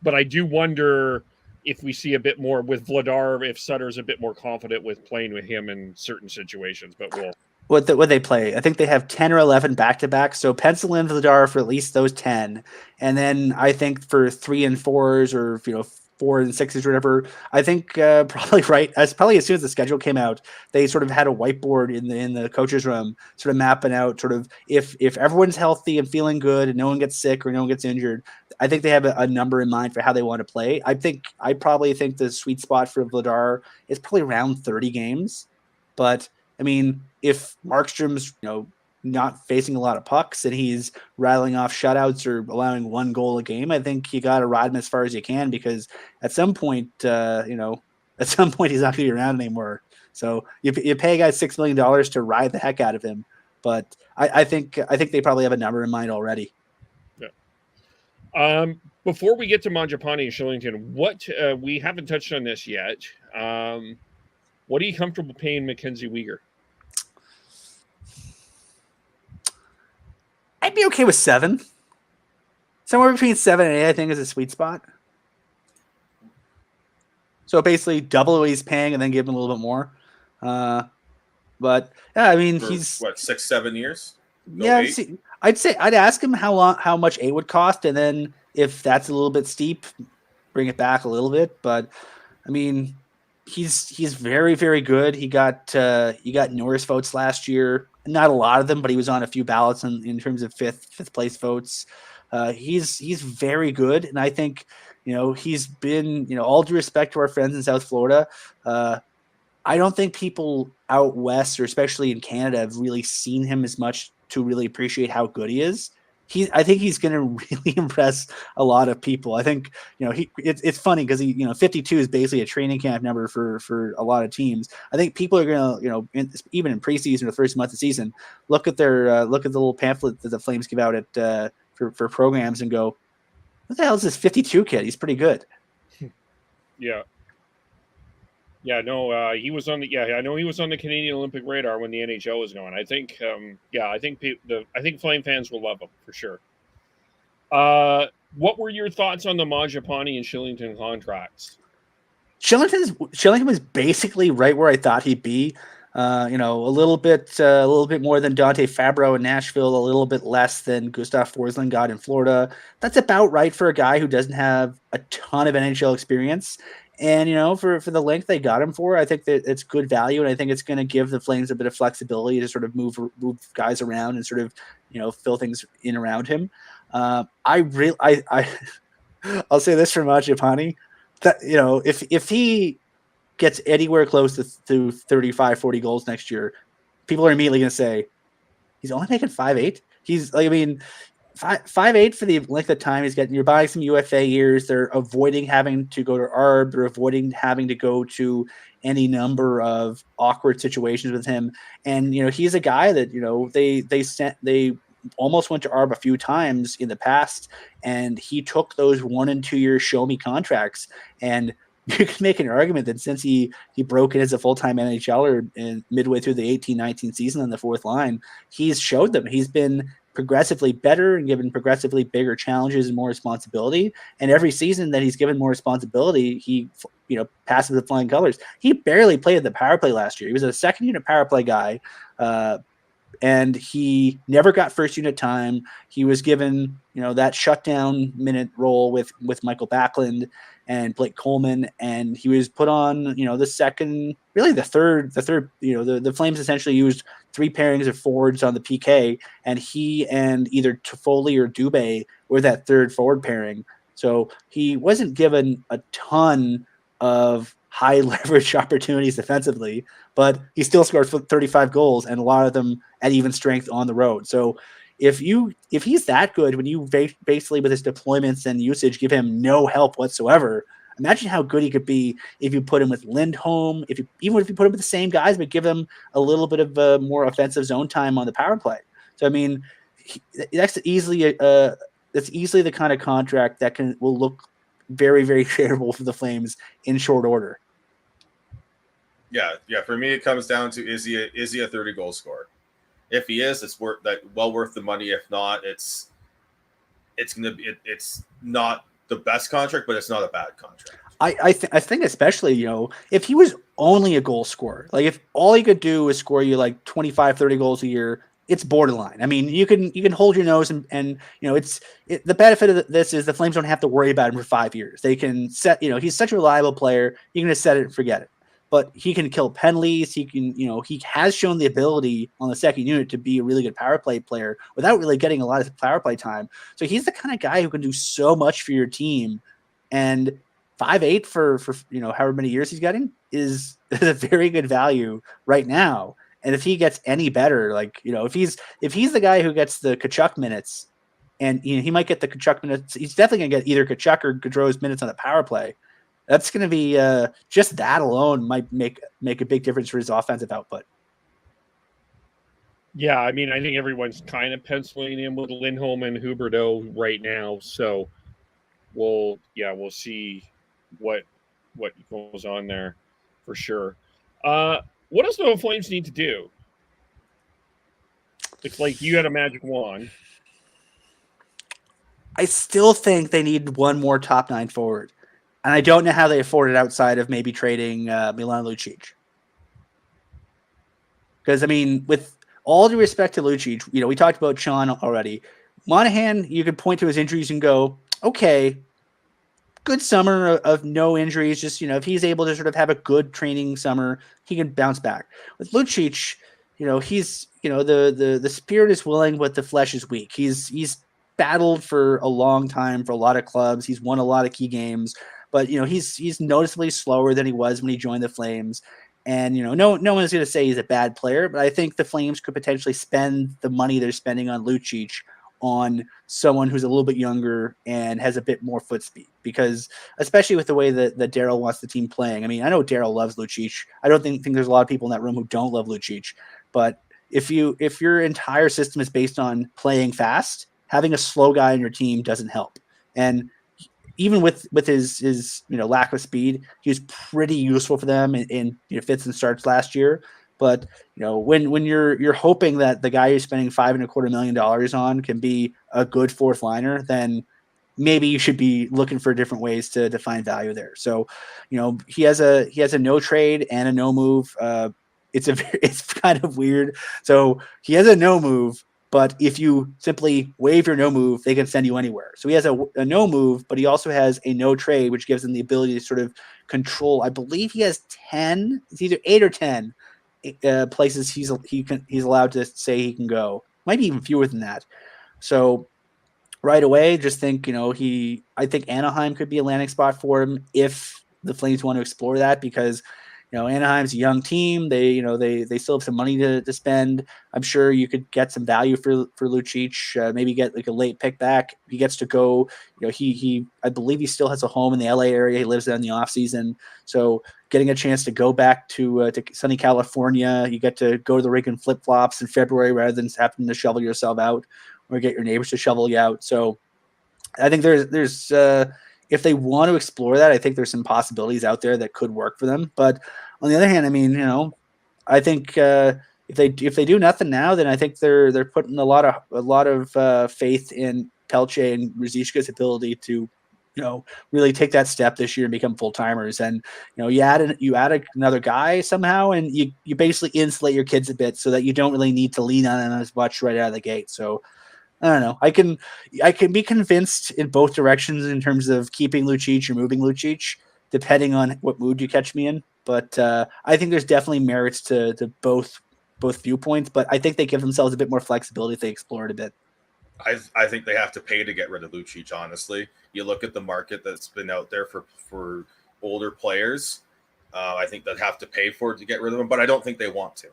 but I do wonder if we see a bit more with Vladar, if Sutter's a bit more confident with playing with him in certain situations. But
what they play, I think they have 10 or 11 back-to-back. So pencil in Vladar for at least those 10, and then I think for 3 and 4s or 4 and 6s or whatever. I think probably as soon as the schedule came out, they sort of had a whiteboard in the coaches' room, sort of mapping out sort of if everyone's healthy and feeling good and no one gets sick or no one gets injured. I think they have a number in mind for how they want to play. I probably think the sweet spot for Vladar is probably around 30 games. But I mean, if Markstrom's not facing a lot of pucks and he's rattling off shutouts or allowing 1 goal a game, I think you got to ride him as far as you can, because at some point, he's not going to be around anymore. So you pay a guy $6 million to ride the heck out of him. But I think they probably have a number in mind already.
Yeah. Before we get to Mangiapane and Shillington, what we haven't touched on this yet. What are you comfortable paying Mackenzie Weegar?
I'd be okay with 7. Somewhere between 7 and 8, I think, is a sweet spot. So basically double what he's paying and then give him a little bit more. But yeah, I mean, he's
6-7 years.
Yeah, I'd ask him how much 8 would cost, and then if that's a little bit steep, bring it back a little bit. But I mean, he's very, very good. He got Norris votes last year. Not a lot of them, but he was on a few ballots in terms of fifth place votes. He's very good, and I think he's been all due respect to our friends in South Florida. I don't think people out west, or especially in Canada, have really seen him as much to really appreciate how good he is. I think he's going to really impress a lot of people. I think it's funny because 52 is basically a training camp number for a lot of teams. I think people are going to even in preseason or the first month of the season, look at the little pamphlet that the Flames give out at for programs and go, what the hell is this 52 kid? He's pretty good.
Yeah. Yeah, no, he was on the. Yeah, I know he was on the Canadian Olympic radar when the NHL was going. I think, I think Flame fans will love him for sure. What were your thoughts on the Mangiapane and Shillington contracts?
Shillington was basically right where I thought he'd be. A little bit more than Dante Fabro in Nashville, a little bit less than Gustav Forsling got in Florida. That's about right for a guy who doesn't have a ton of NHL experience. And, for the length they got him for, I think that it's good value. And I think it's going to give the Flames a bit of flexibility to sort of move guys around and sort of, fill things in around him. I'll say this for Mangiapane, that, if he gets anywhere close to 35, 40 goals next year, people are immediately going to say, he's only making 5.8. He's 5.8 for the length of time he's getting. You're buying some UFA years. They're avoiding having to go to ARB. They're avoiding having to go to any number of awkward situations with him. And he's a guy that they almost went to ARB a few times in the past, and he took those 1 and 2 year show me contracts. And you can make an argument that since he broke in as a full-time NHLer in midway through the 18-19 season on the fourth line, he's showed them. He's been progressively better and given progressively bigger challenges and more responsibility. And every season that he's given more responsibility, he passes the flying colors. He barely played the power play last year. He was a second unit power play guy, and he never got first unit time. He was given that shutdown minute role with Michael Backlund and Blake Coleman, and he was put on the second, really the third. The Flames essentially used 3 pairings of forwards on the PK, and he and either Toffoli or Dubé were that third forward pairing. So he wasn't given a ton of high leverage opportunities defensively, but he still scored 35 goals, and a lot of them at even strength on the road. So if he's that good, when you basically with his deployments and usage give him no help whatsoever, imagine how good he could be if you put him with Lindholm, even if you put him with the same guys, but give him a little bit of more offensive zone time on the power play. So I mean, that's easily the kind of contract that will look very, very favorable for the Flames in short order.
Yeah. For me, it comes down to is he a 30 goal scorer? If he is, it's worth the money. If not, it's not the best contract, but it's not a bad contract.
I think especially if he was only a goal scorer, like if all he could do is score you like 25, 30 goals a year it's borderline. I mean, you can hold your nose and the benefit of this is the Flames don't have to worry about him for 5 years. They can set, he's such a reliable player. You can just set it and forget it. But he can kill penalties. He can, he has shown the ability on the second unit to be a really good power play player without really getting a lot of power play time. So he's the kind of guy who can do so much for your team. And 5'8" for however many years he's getting is a very good value right now. And if he gets any better, if he's the guy who gets the Tkachuk minutes, and he might get the Tkachuk minutes, he's definitely gonna get either Tkachuk or Gaudreau's minutes on the power play. That's gonna be just that alone might make a big difference for his offensive output.
Yeah, I mean, I think everyone's kind of penciling in with Lindholm and Huberdeau right now. So we'll see what goes on there for sure. What else do the Flames need to do? It's like you had a magic wand.
I still think they need one more top 9 forward. And I don't know how they afford it outside of maybe trading Milan Lucic. Because, I mean, with all due respect to Lucic, we talked about Sean already. Monahan, you could point to his injuries and go, okay, good summer of no injuries. Just, if he's able to sort of have a good training summer, he can bounce back. With Lucic, he's, the spirit is willing, but the flesh is weak. He's battled for a long time for a lot of clubs. He's won a lot of key games, but, he's noticeably slower than he was when he joined the Flames. And, no one's going to say he's a bad player, but I think the Flames could potentially spend the money they're spending on Lucic on someone who's a little bit younger and has a bit more foot speed, because especially with the way that Daryl wants the team playing. I mean, I know Daryl loves Lucic. I don't think there's a lot of people in that room who don't love Lucic, but if your entire system is based on playing fast, having a slow guy on your team doesn't help. And even with his lack of speed, he was pretty useful for them in fits and starts last year. But when you're hoping that the guy you're spending $5.25 million on can be a good fourth liner, then maybe you should be looking for different ways to find value there. So, he has a no trade and a no move. It's kind of weird. So he has a no move, but if you simply waive your no move, they can send you anywhere. So he has a no move, but he also has a no trade, which gives him the ability to sort of control. I believe he has 10. It's either 8 or 10. Places he's allowed to say he can go. Might be even fewer than that. So right away, just think, I think Anaheim could be a landing spot for him if the Flames want to explore that, because Anaheim's a young team. They still have some money to spend. I'm sure you could get some value for Lucic. Maybe get like a late pick back. He gets to go. I believe he still has a home in the LA area. He lives there in the off season. So getting a chance to go back to sunny California, you get to go to the rink in flip flops in February rather than having to shovel yourself out or get your neighbors to shovel you out. So I think there's if they want to explore that, I think there's some possibilities out there that could work for them. But on the other hand, I mean, I think if they do nothing now, then I think they're putting a lot of faith in Pelche and Ruzicka's ability to, really take that step this year and become full timers. And you add another guy somehow, and you basically insulate your kids a bit so that you don't really need to lean on them as much right out of the gate. So I don't know. I can be convinced in both directions in terms of keeping Lucic or moving Lucic, depending on what mood you catch me in. But I think there's definitely merits to both viewpoints. But I think they give themselves a bit more flexibility if they explore it a bit.
I think they have to pay to get rid of Lucic, honestly. You look at the market that's been out there for older players. I think they'd have to pay for it to get rid of him, but I don't think they want to.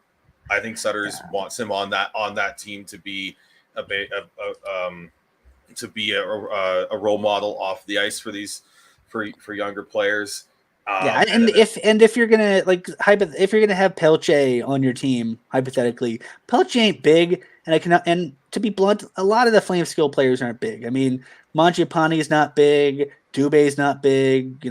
I think Sutters wants him on that team to be a role model off the ice for younger players.
If you're gonna if you're gonna have Pelche on your team, hypothetically, Pelche ain't big, and to be blunt, a lot of the Flames skill players aren't big. I mean, Mangiapane is not big, Dubé's not big.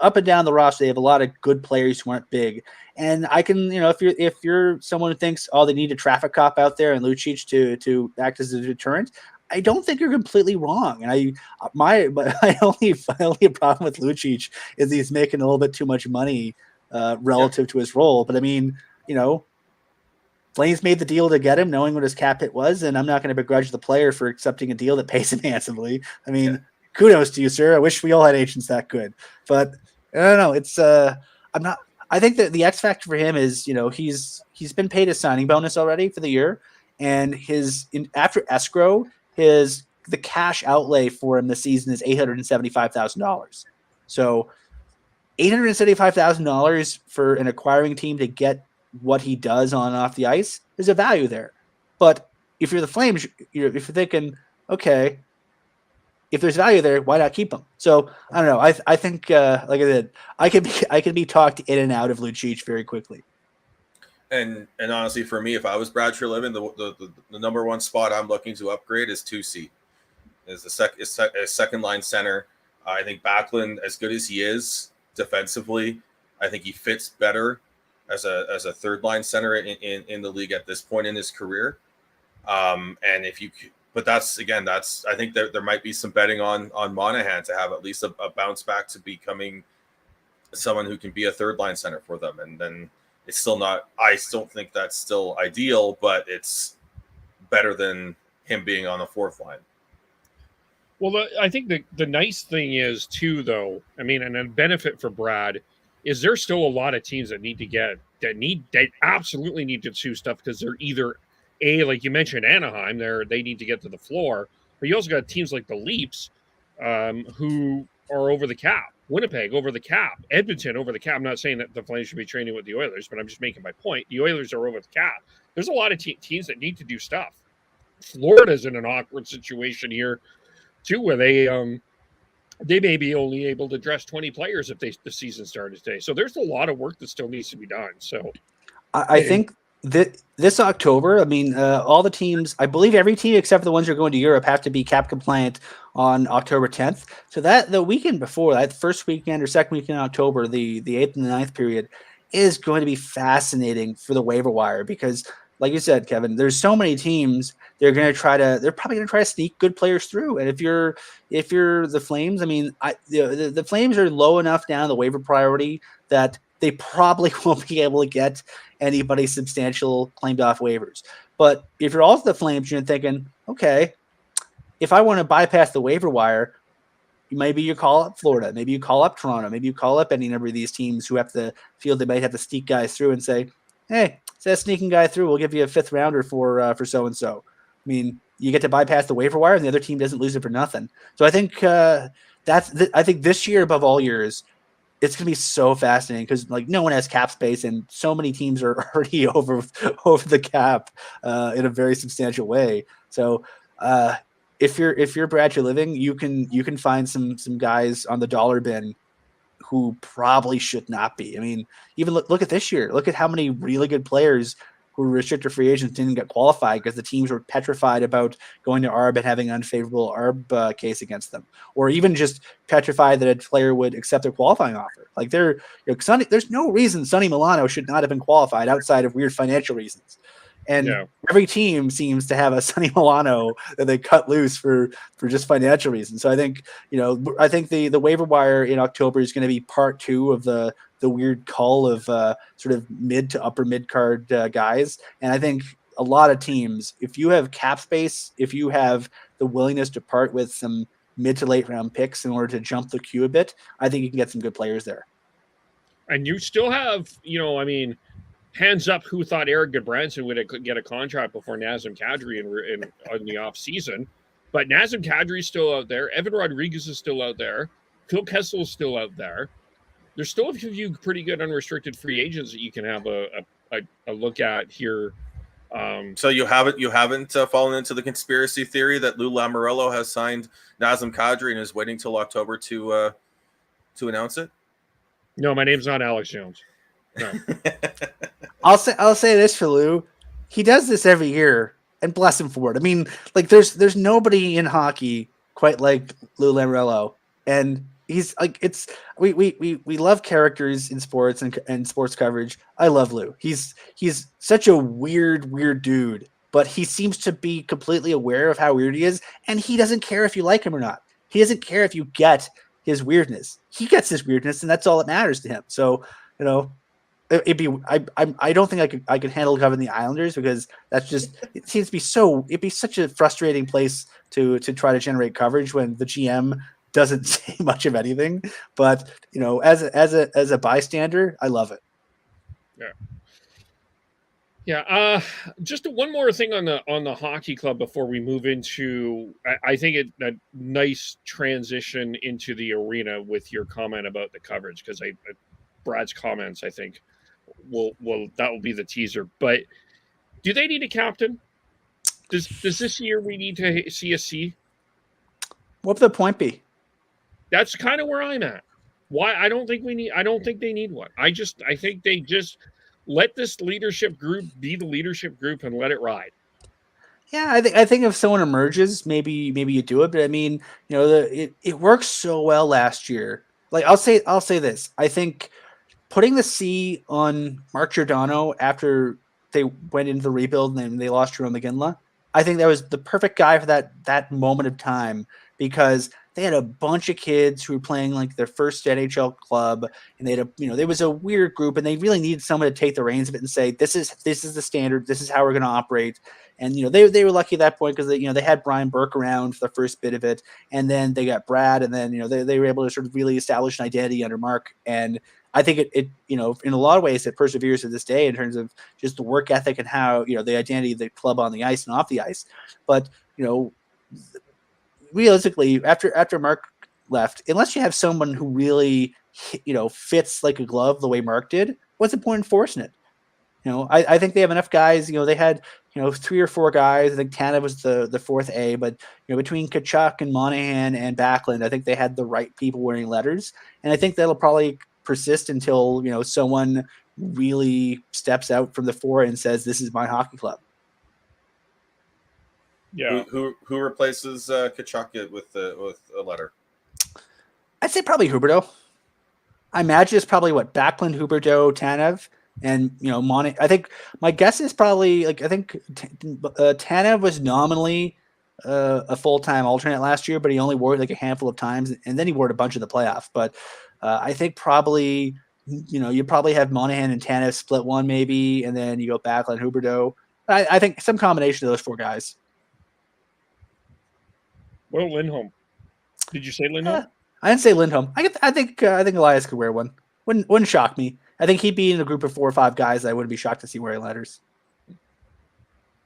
Up and down the roster, they have a lot of good players who aren't big. And I can, if you're someone who thinks, they need a traffic cop out there and Lucic to act as a deterrent, I don't think you're completely wrong. And my only problem with Lucic is he's making a little bit too much money relative to his role. But I mean, Flames made the deal to get him, knowing what his cap hit was, and I'm not going to begrudge the player for accepting a deal that pays him handsomely. I mean, kudos to you, sir. I wish we all had agents that good, but I don't know. It's I'm not. I think that the X factor for him is, he's been paid a signing bonus already for the year, and after escrow, the cash outlay for him this season is $875,000. So $875,000 for an acquiring team to get what he does on and off the ice, there's a value there. But if you're the Flames, if you're thinking, okay, if there's value there, why not keep him? So I don't know. I think, like I said, I could be talked in and out of Lucic very quickly.
And honestly, for me, if I was Brad Treliving, the number one spot I'm looking to upgrade is 2C. Is a second line center. I think Backlund, as good as he is defensively, I think he fits better as a third line center in the league at this point in his career. But I think there might be some betting on Monahan to have at least a bounce back to becoming someone who can be a third line center for them. And then it's still not, I still think that's still ideal, but it's better than him being on the fourth line.
Well, I think the nice thing is too, though, I mean, and a benefit for Brad is there's still a lot of teams that absolutely need to do stuff because they're either like you mentioned, Anaheim, they need to get to the floor, but you also got teams like the Leafs who are over the cap, Winnipeg over the cap, Edmonton over the cap. I'm not saying that the Flames should be training with the Oilers, but I'm just making my point. The Oilers are over the cap. There's a lot of teams that need to do stuff. Florida's in an awkward situation here too, where they may be only able to dress 20 players if the season started today. So there's a lot of work that still needs to be done. So
I think that this October, I mean, all the teams, I believe every team except for the ones who are going to Europe have to be cap compliant on October 10th. So that the weekend before that, first weekend or second weekend in October, the 8th and the 9th period is going to be fascinating for the waiver wire because, like you said, Kevin, there's so many teams. They're probably going to try to sneak good players through. And if you're the Flames, I mean, the Flames are low enough down the waiver priority that they probably won't be able to get anybody substantial claimed off waivers. But if you're also the Flames, you're thinking, okay, if I want to bypass the waiver wire, maybe you call up Florida, maybe you call up Toronto, maybe you call up any number of these teams who have to feel they might have to sneak guys through and say, hey, instead of sneaking guy through, we'll give you a 5th rounder for so-and-so. I mean, you get to bypass the waiver wire and the other team doesn't lose it for nothing. So I think I think this year above all years, it's going to be so fascinating because like no one has cap space and so many teams are already over the cap in a very substantial way. So if you're Brad Treliving, you can find some guys on the dollar bin who probably should not be. I mean, even look at this year. Look at how many really good players who were restricted free agents didn't get qualified because the teams were petrified about going to ARB and having an unfavorable ARB case against them, or even just petrified that a player would accept a qualifying offer. Like there's no reason Sonny Milano should not have been qualified outside of weird financial reasons. And every team seems to have a Sonny Milano that they cut loose for just financial reasons. So I think, the waiver wire in October is going to be part 2 of the weird call of sort of mid to upper mid card guys. And I think a lot of teams, if you have cap space, if you have the willingness to part with some mid to late round picks in order to jump the queue a bit, I think you can get some good players there. And
you still have, hands up who thought Eric Goodbranson would get a contract before Nazem Kadri in the offseason. But Nazem Kadri is still out there. Evan Rodriguez is still out there. Phil Kessel is still out there. There's still a few pretty good unrestricted free agents that you can have a look at here.
So you haven't fallen into the conspiracy theory that Lou Lamoriello has signed Nazem Kadri and is waiting till October to announce it?
No, my name's not Alex Jones. No.
I'll say this for Lou. He does this every year, and bless him for it. I mean, like there's nobody in hockey quite like Lou Lamoriello, and he's like we love characters in sports and sports coverage. I love Lou. He's such a weird dude, but he seems to be completely aware of how weird he is, and he doesn't care if you like him or not. He doesn't care if you get his weirdness. He gets his weirdness, and that's all that matters to him. So, it'd be I don't think I could handle covering the Islanders because that's just it seems to be it'd be such a frustrating place to try to generate coverage when the GM doesn't say much of anything. But as a bystander, I love it.
Yeah. Yeah. Just one more thing on the hockey club before we move into. I think a nice transition into the arena with your comment about the coverage because Brad's comments I think will that will be the teaser. But do they need a captain? Does this year we need to see a C?
What would the point be?
That's kind of where I'm at. Why I don't think they need one. I think they just let this leadership group be the leadership group and let it ride.
Yeah, I think if someone emerges, maybe you do it. But I mean, it worked so well last year. Like I'll say this. I think putting the C on Mark Giordano after they went into the rebuild and they lost Jerome McGinley, I think that was the perfect guy for that moment of time because they had a bunch of kids who were playing like their first NHL club, and they had there was a weird group, and they really needed someone to take the reins of it and say, this is the standard, this is how we're going to operate. And they were lucky at that point because they had Brian Burke around for the first bit of it, and then they got Brad, and then they were able to sort of really establish an identity under Mark. And I think it in a lot of ways it perseveres to this day in terms of just the work ethic and how the identity of the club on the ice and off the ice. But realistically, after Mark left, unless you have someone who really fits like a glove the way Mark did, what's the point in forcing it? I think they have enough guys. They had 3 or 4 guys. I think Tanev was the fourth A, but between Tkachuk and Monahan and Backlund, I think they had the right people wearing letters, and I think that'll probably persist until someone really steps out from the fore and says, "This is my hockey club."
Yeah.
Who replaces Tkachuk with a letter?
I'd say probably Huberdeau. I imagine it's probably Backlund, Huberdeau, Tanev, and Monahan. I think my guess is probably Tanev was nominally a full-time alternate last year, but he only wore it like a handful of times, and then he wore it a bunch of the playoffs. But I think probably you probably have Monahan and Tanev split one maybe, and then you go Backlund, Huberdeau. I think some combination of those 4 guys.
Well, Lindholm. Did you say Lindholm?
I didn't say Lindholm. I think Elias could wear one. Wouldn't shock me. I think he'd be in a group of 4 or 5 guys that I wouldn't be shocked to see wearing letters.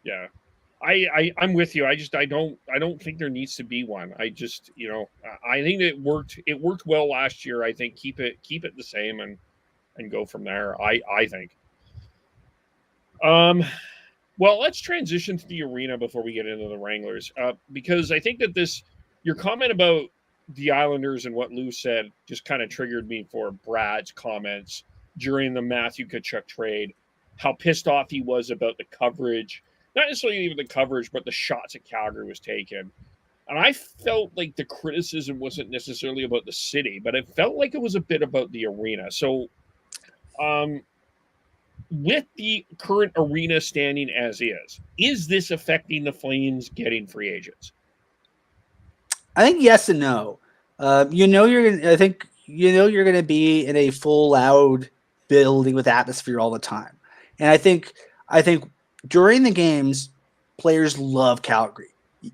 Yeah, I'm with you. I don't think there needs to be one. I just I think it worked. It worked well last year. I think keep it the same and go from there. I think. Well, let's transition to the arena before we get into the Wranglers, because I think that your comment about the Islanders and what Lou said just kind of triggered me for Brad's comments during the Matthew Tkachuk trade, how pissed off he was about the coverage, not necessarily even the coverage, but the shots that Calgary was taking. And I felt like the criticism wasn't necessarily about the city, but it felt like it was a bit about the arena. So, with the current arena standing as is this affecting the Flames getting free agents?
I think yes and no. You're going to be in a full loud building with atmosphere all the time. And I think during the games, players love Calgary.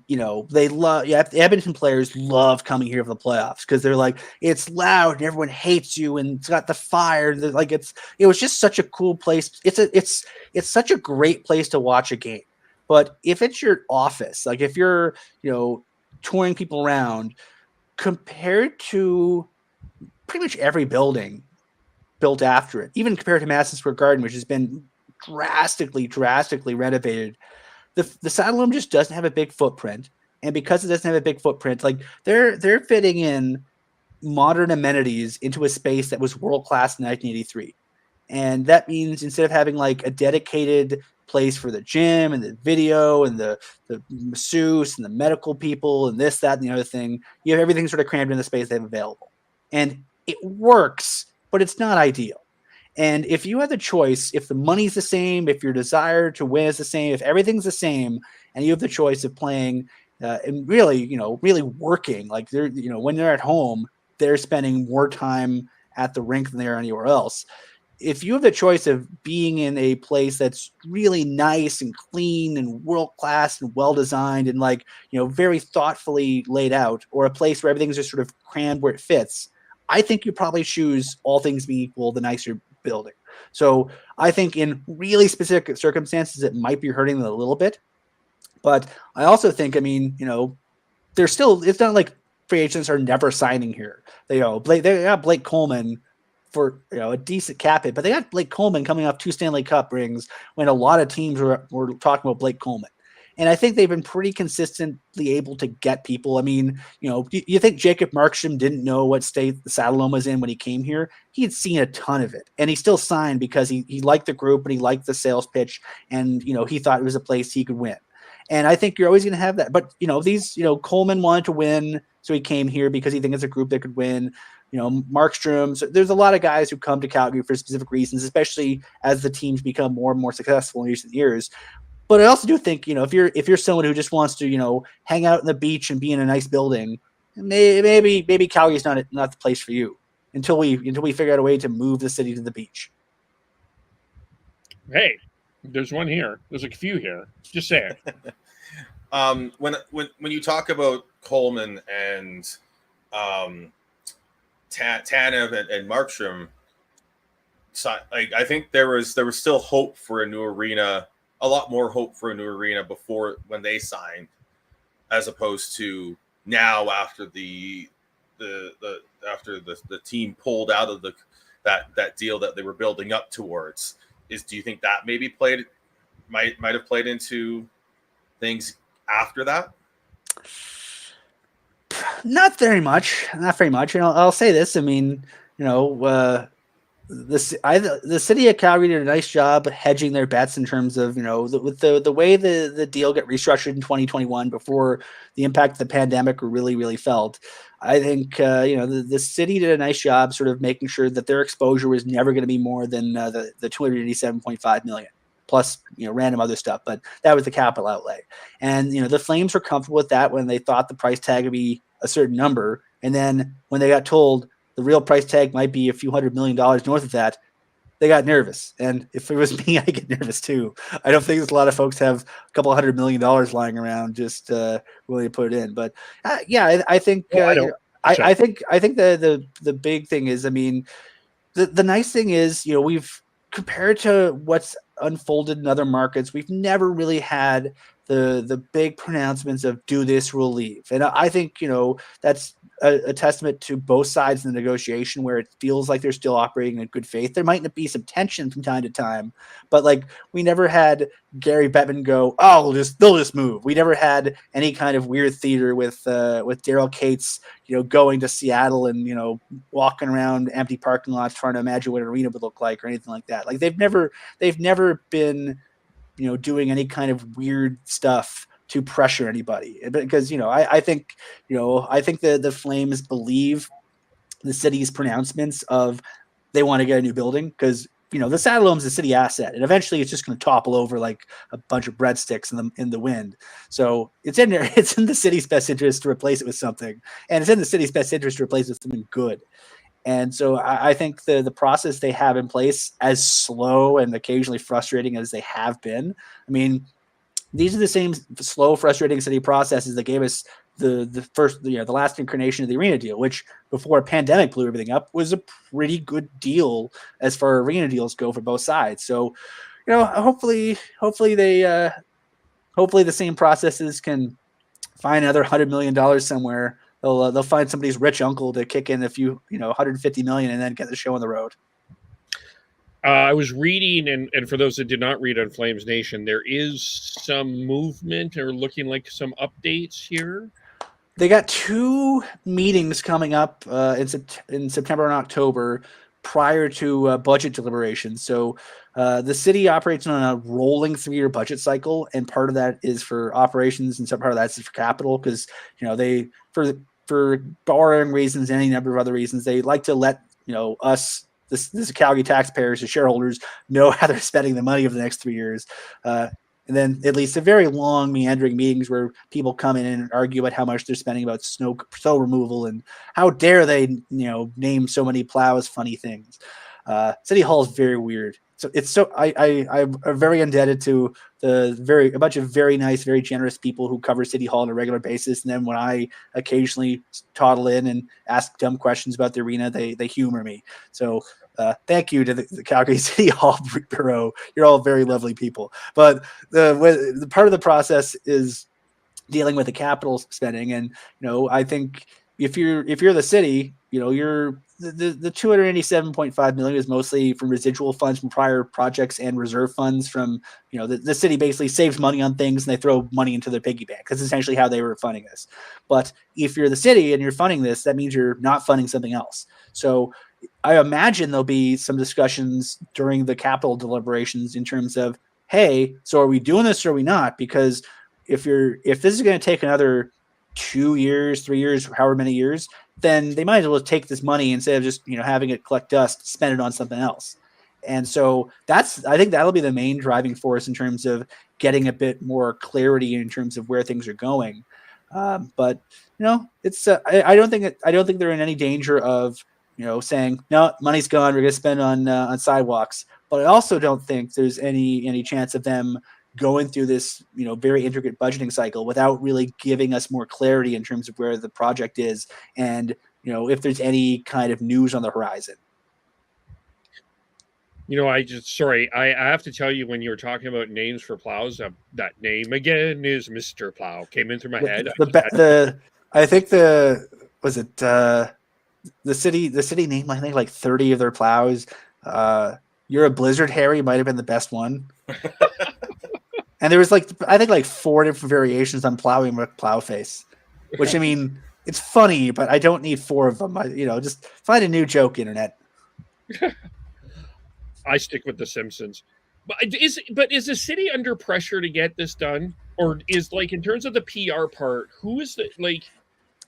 The Edmonton players love coming here for the playoffs because they're like, it's loud and everyone hates you and it's got the fire. And it was just such a cool place. It's such a great place to watch a game. But if it's your office, like if you're, touring people around, compared to pretty much every building built after it, even compared to Madison Square Garden, which has been drastically renovated, the Saddledome just doesn't have a big footprint. And because it doesn't have a big footprint, like they're fitting in modern amenities into a space that was world-class in 1983. And that means instead of having like a dedicated place for the gym and the video and the masseuse and the medical people and this, that, and the other thing, you have everything sort of crammed in the space they have available. And it works, but it's not ideal. And if you have the choice, if the money's the same, if your desire to win is the same, if everything's the same, and you have the choice of playing and really working, like when they're at home, they're spending more time at the rink than they are anywhere else. if you have the choice of being in a place that's really nice and clean and world class and well designed and like, very thoughtfully laid out, or a place where everything's just sort of crammed where it fits, I think you probably choose, all things being equal, the nicer building. So I think in really specific circumstances, it might be hurting them a little bit. But I also think, there's still, it's not like free agents are never signing here. They got Blake Coleman for a decent cap hit, but they got Blake Coleman coming off 2 Stanley Cup rings when a lot of teams were talking about Blake Coleman. And I think they've been pretty consistently able to get people. I mean, you think Jacob Markstrom didn't know what state the Saddledome was in when he came here? He had seen a ton of it, and he still signed because he liked the group and he liked the sales pitch, and he thought it was a place he could win. And I think you're always going to have that. But Coleman wanted to win, so he came here because he thinks it's a group that could win. Markstrom. So there's a lot of guys who come to Calgary for specific reasons, especially as the teams become more and more successful in recent years. But I also do think, if you're someone who just wants to, hang out on the beach and be in a nice building, maybe Calgary's not the place for you until we figure out a way to move the city to the beach.
Hey, there's one here. There's a few here. Just say it.
When you talk about Coleman and Tanev and Markstrom, I think there was still hope for a new arena, a lot more hope for a new arena before when they signed, as opposed to now after the team pulled out of that deal that they were building up towards. Do you think that maybe might have played into things after that?
Not very much. I'll say this. I mean, the city of Calgary did a nice job hedging their bets in terms of, with the way the deal got restructured in 2021 before the impact of the pandemic were really, really felt. I think, the city did a nice job sort of making sure that their exposure was never going to be more than the $287.5 million. Plus, random other stuff, but that was the capital outlay. And, the Flames were comfortable with that when they thought the price tag would be a certain number. And then when they got told the real price tag might be a few $100 million north of that, they got nervous. And if it was me, I get nervous too. I don't think a lot of folks have a couple $100 million lying around just willing to put it in. But I think I think the big thing is, I mean, the nice thing is, we've compared to what's unfolded in other markets, we've never really had the big pronouncements of do this, we'll leave. And I think, that's a testament to both sides in the negotiation, where it feels like they're still operating in good faith. There might be some tension from time to time, but like we never had Gary Bettman go, oh, they'll just move. We never had any kind of weird theater with Daryl Cates, going to Seattle and, walking around empty parking lots trying to imagine what an arena would look like or anything like that. Like they've never been, doing any kind of weird stuff to pressure anybody, because I think the Flames believe the city's pronouncements of they want to get a new building, because the Saddledome's a city asset, and eventually it's just going to topple over like a bunch of breadsticks in the wind. So it's in the city's best interest to replace it with something, and it's in the city's best interest to replace it with something good. And so I think the process they have in place, as slow and occasionally frustrating as they have been, I mean, these are the same slow, frustrating city processes that gave us the last incarnation of the arena deal, which before a pandemic blew everything up was a pretty good deal as far as arena deals go for both sides. So, hopefully the same processes can find another $100 million somewhere. They'll find somebody's rich uncle to kick in a few, $150 million and then get the show on the road.
I was reading, and for those that did not read on Flames Nation, there is some movement or looking like some updates here.
They got 2 meetings coming up in September and October prior to budget deliberations. So the city operates on a rolling 3-year budget cycle, and part of that is for operations and some part of that is for capital, because they for borrowing reasons, any number of other reasons, they like to let us, this Calgary taxpayers, the shareholders, know how they're spending the money over the next 3 years. And then it leads to very long, meandering meetings where people come in and argue about how much they're spending about snow removal and how dare they, name so many plows funny things. City Hall is very weird. So I'm very indebted to a bunch of very nice, very generous people who cover City Hall on a regular basis. And then when I occasionally toddle in and ask dumb questions about the arena, they humor me. So thank you to the Calgary City Hall Bureau. You're all very lovely people. But the part of the process is dealing with the capital spending. And, I think if you're the city, you're the $287.5 million is mostly from residual funds from prior projects and reserve funds from, the city basically saves money on things and they throw money into their piggy bank. That's essentially how they were funding this. But if you're the city and you're funding this, that means you're not funding something else. So I imagine there'll be some discussions during the capital deliberations in terms of, hey, so are we doing this or are we not? Because if this is going to take another 2 years, 3 years, however many years, then they might as well take this money instead of just having it collect dust, spend it on something else. And so I think that'll be the main driving force in terms of getting a bit more clarity in terms of where things are going. But it's I don't think they're in any danger of saying no, money's gone, we're going to spend on sidewalks. But I also don't think there's any chance of them going through this, very intricate budgeting cycle without really giving us more clarity in terms of where the project is and, if there's any kind of news on the horizon.
I have to tell you, when you were talking about names for plows, that name again is Mr. Plow came in through my head.
I think the city named, I think, like 30 of their plows. You're a Blizzard Harry might have been the best one. And there was I think 4 different variations on plowing with plow face, which it's funny, but I don't need 4 of them. Just find a new joke, internet.
I stick with The Simpsons. But is the city under pressure to get this done, or is in terms of the PR part, who is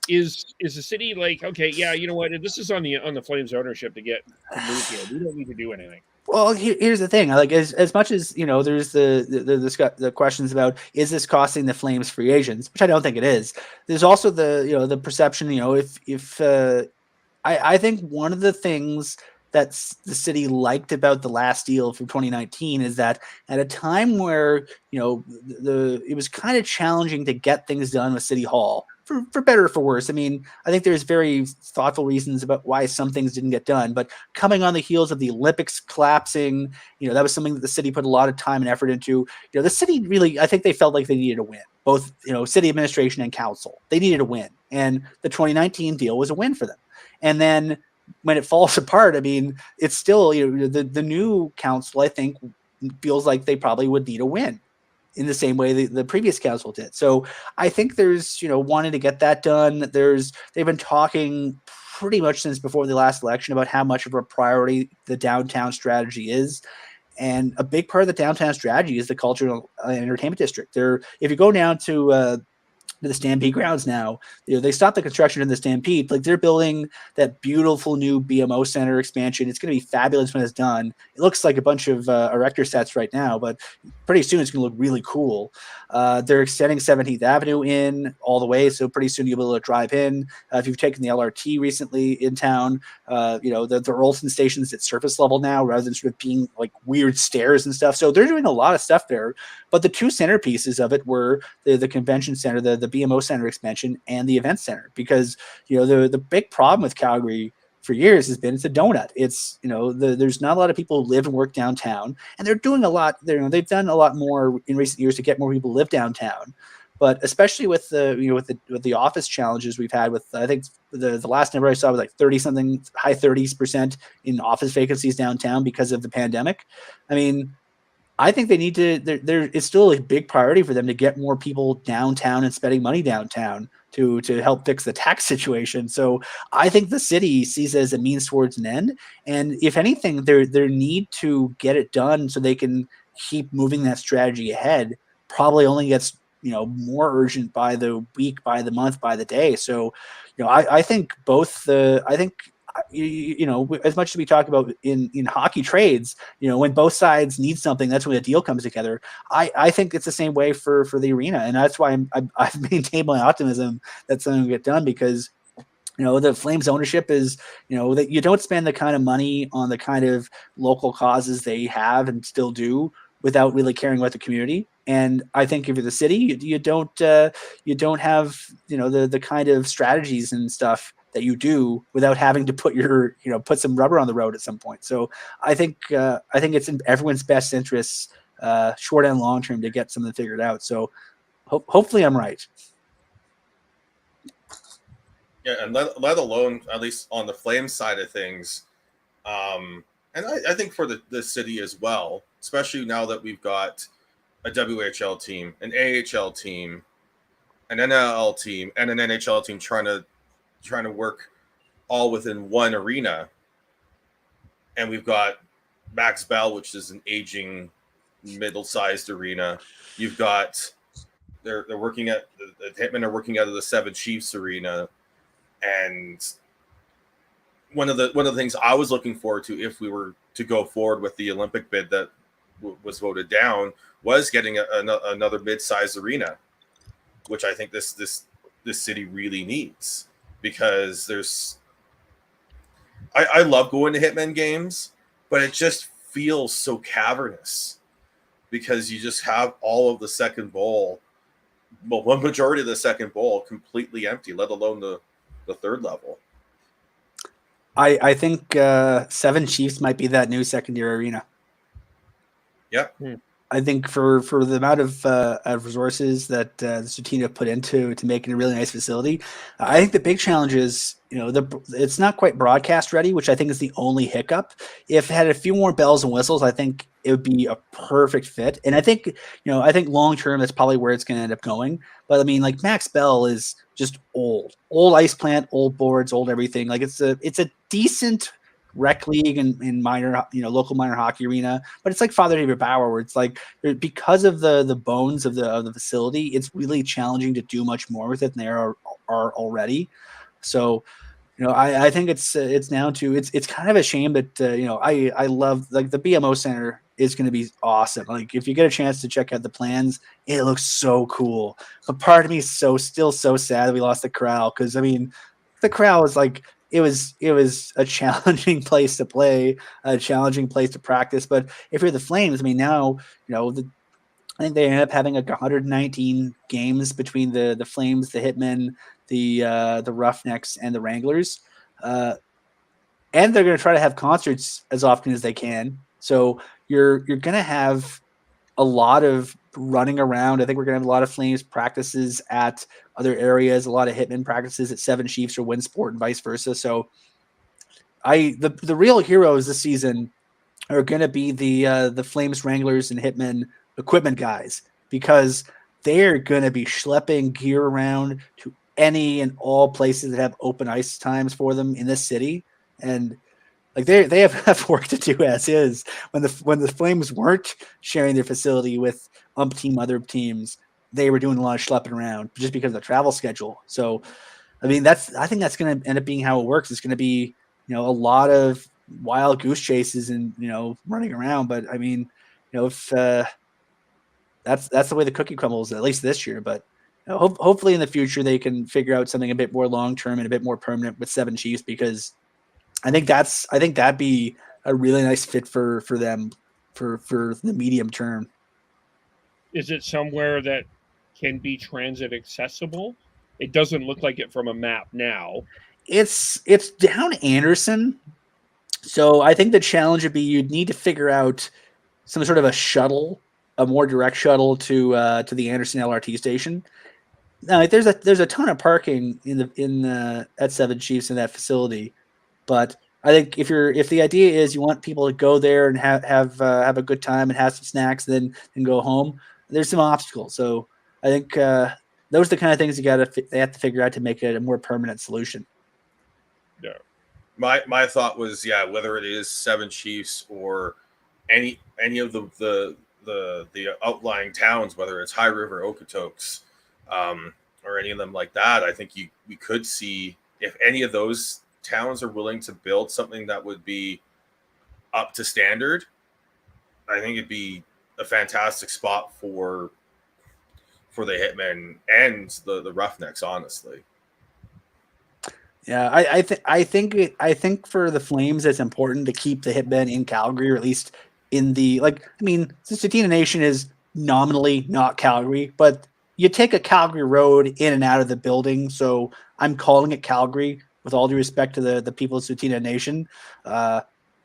is the city okay, yeah, you know what, this is on the Flames ownership to get moved here. We don't need to do anything.
Well, here's the thing. As much as there's the questions about, is this costing the Flames free agents, which I don't think it is. There's also the perception. I think one of the things that the city liked about the last deal from 2019 is that at a time where it was kind of challenging to get things done with City Hall. For better or for worse. I think there's very thoughtful reasons about why some things didn't get done, but coming on the heels of the Olympics collapsing, that was something that the city put a lot of time and effort into. The city really, I think they felt like they needed to win, both, city administration and council. They needed to win. And the 2019 deal was a win for them. And then when it falls apart, it's still, the new council, I think, feels like they probably would need a win in the same way the previous council did. So I think there's, wanting to get that done. They've been talking pretty much since before the last election about how much of a priority the downtown strategy is. And a big part of the downtown strategy is the cultural entertainment district. If you go down to the Stampede grounds now, they stopped the construction in the Stampede. They're building that beautiful new BMO Center expansion. It's going to be fabulous when it's done. It looks like a bunch of erector sets right now, but pretty soon it's going to look really cool. They're extending 17th Avenue in all the way, so pretty soon you'll be able to drive in. If you've taken the LRT recently in town, the Rolston station's at surface level now rather than sort of being weird stairs and stuff. So they're doing a lot of stuff there. But the two centerpieces of it were the convention center, the BMO Center expansion, and the event center, because the big problem with Calgary for years has been it's a donut. It's there's not a lot of people who live and work downtown, and they're doing a lot. They've done a lot more in recent years to get more people to live downtown. But especially with the office challenges we've had with, I think the last number I saw was 30-something, high 30% in office vacancies downtown because of the pandemic. I think they need to. It's still a big priority for them to get more people downtown and spending money downtown to help fix the tax situation. So I think the city sees it as a means towards an end. And if anything, their need to get it done so they can keep moving that strategy ahead probably only gets more urgent by the week, by the month, by the day. So I think as much as we talk about in hockey trades, when both sides need something, that's when a deal comes together. I think it's the same way for the arena. And that's why I've maintained my optimism that something will get done, because The Flames ownership is, that you don't spend the kind of money on the kind of local causes they have and still do without really caring about the community. And I think if you're the city, you don't have, the kind of strategies and stuff that you do without having to put some rubber on the road at some point. So I think it's in everyone's best interests, short and long term, to get something figured out. So hopefully I'm right.
Yeah, and let alone, at least on the Flames side of things, and I think for the city as well, especially now that we've got a WHL team, an AHL team, an NLL team, and an NHL team trying to work all within one arena, and we've got Max Bell, which is an aging, middle-sized arena. You've got they're working at the Hitmen are working out of the Seven Chiefs arena. And one of the things I was looking forward to, if we were to go forward with the Olympic bid that was voted down, was getting another mid-sized arena, which I think this city really needs, because I love going to Hitmen games, but it just feels so cavernous because you just have all of the second bowl, well, one majority of the second bowl completely empty, let alone the third level.
I think Seven Chiefs might be that new secondary arena.
Yep.
I think for the amount of resources that the Certina put into making a really nice facility, I think the big challenge is, it's not quite broadcast ready, which I think is the only hiccup. If it had a few more bells and whistles, I think it would be a perfect fit. And I think long term, that's probably where it's going to end up going. But I mean, like, Max Bell is just old ice plant, old boards, old everything. Like, it's a decent rec league and minor, local minor hockey arena, but it's like Father David Bauer, where it's like, because of the bones of the facility, it's really challenging to do much more with it than there are already. So, I think it's down to, it's kind of a shame that I love, like, the BMO Center is going to be awesome. Like, if you get a chance to check out the plans, it looks so cool. But part of me is still so sad that we lost the Corral, because I mean, the Corral was like, it was a challenging place to play, a challenging place to practice. But if you're the Flames, I mean, now, I think they end up having like 119 games between the Flames, the Hitmen, the Roughnecks, and the Wranglers. And they're going to try to have concerts as often as they can. So you're going to have a lot of running around. I think we're going to have a lot of Flames practices at other areas, a lot of Hitmen practices at Seven Chiefs or Winsport, and vice versa. So the real heroes this season are going to be the Flames, Wranglers, and Hitmen equipment guys, because they're going to be schlepping gear around to any and all places that have open ice times for them in this city. And like, they have work to do as is. When the Flames weren't sharing their facility with umpteen other teams, they were doing a lot of schlepping around just because of the travel schedule. So, I mean, I think that's going to end up being how it works. It's going to be, a lot of wild goose chases and, running around. But I mean, if that's the way the cookie crumbles, at least this year. But hopefully in the future they can figure out something a bit more long term and a bit more permanent with Seven Chiefs, because I think that'd be a really nice fit for them for the medium term.
Is it somewhere that can be transit accessible? It doesn't look like it from a map now.
It's down Anderson. So I think the challenge would be, you'd need to figure out some sort of a shuttle, a more direct shuttle to the Anderson LRT station. Now, like, there's a ton of parking at Seven Chiefs in that facility, but I think if the idea is you want people to go there and have a good time and have some snacks, and go home, there's some obstacles. So I think those are the kind of things they have to figure out to make it a more permanent solution.
Yeah.
My thought was, whether it is Seven Chiefs or any of the outlying towns, whether it's High River, Okotoks, or any of them like that, I think we could see if any of those towns are willing to build something that would be up to standard. I think it'd be a fantastic spot for the Hitmen and the Roughnecks, honestly.
Yeah, I think for the Flames, it's important to keep the Hitmen in Calgary, or at least in the like. I mean, the Tsutina Nation is nominally not Calgary, but you take a Calgary road in and out of the building, so I'm calling it Calgary with all due respect to the people of Tsutina Nation.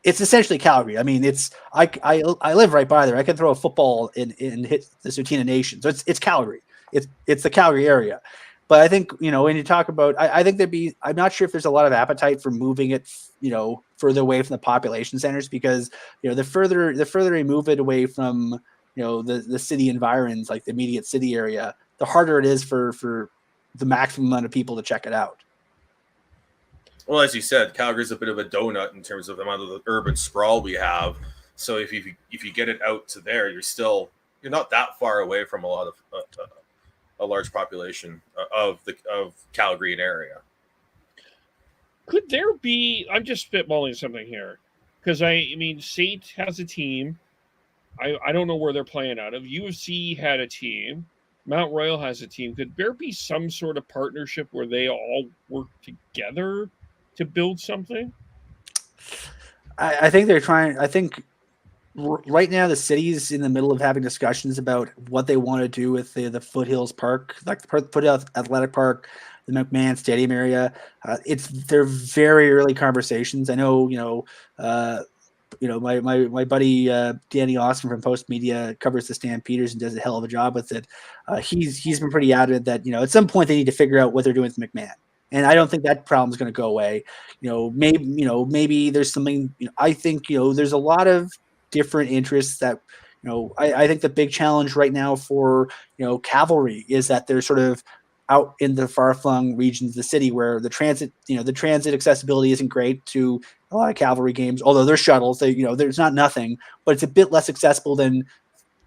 It's essentially Calgary. I mean, I live right by there. I can throw a football and hit the Tsutina Nation, so it's Calgary. It's the Calgary area. But I think, when you talk about, I think I'm not sure if there's a lot of appetite for moving it, further away from the population centers, because, the further you move it away from, the city environs, like the immediate city area, the harder it is for the maximum amount of people to check it out.
Well, as you said, Calgary's a bit of a donut in terms of the amount of the urban sprawl we have. So if you get it out to there, you're not that far away from a lot of a large population of Calgary and area.
Could there be? I'm just spitballing something here, because I mean, Sate has a team. I don't know where they're playing out of. U of C had a team. Mount Royal has a team. Could there be some sort of partnership where they all work together to build something?
I think they're trying. I think right now the city's in the middle of having discussions about what they want to do with the Foothills Park, like the Foothills Athletic Park, the McMahon Stadium area. They're very early conversations. I know, my buddy Danny Austin from Post Media covers the Stampeders and does a hell of a job with it. He's been pretty adamant that at some point they need to figure out what they're doing with McMahon. And I don't think that problem is going to go away. Maybe there's something. I think there's a lot of different interests that I think the big challenge right now for Cavalry is that they're sort of out in the far-flung regions of the city where the transit accessibility isn't great to a lot of Cavalry games, although there's shuttles. There's not nothing, but it's a bit less accessible than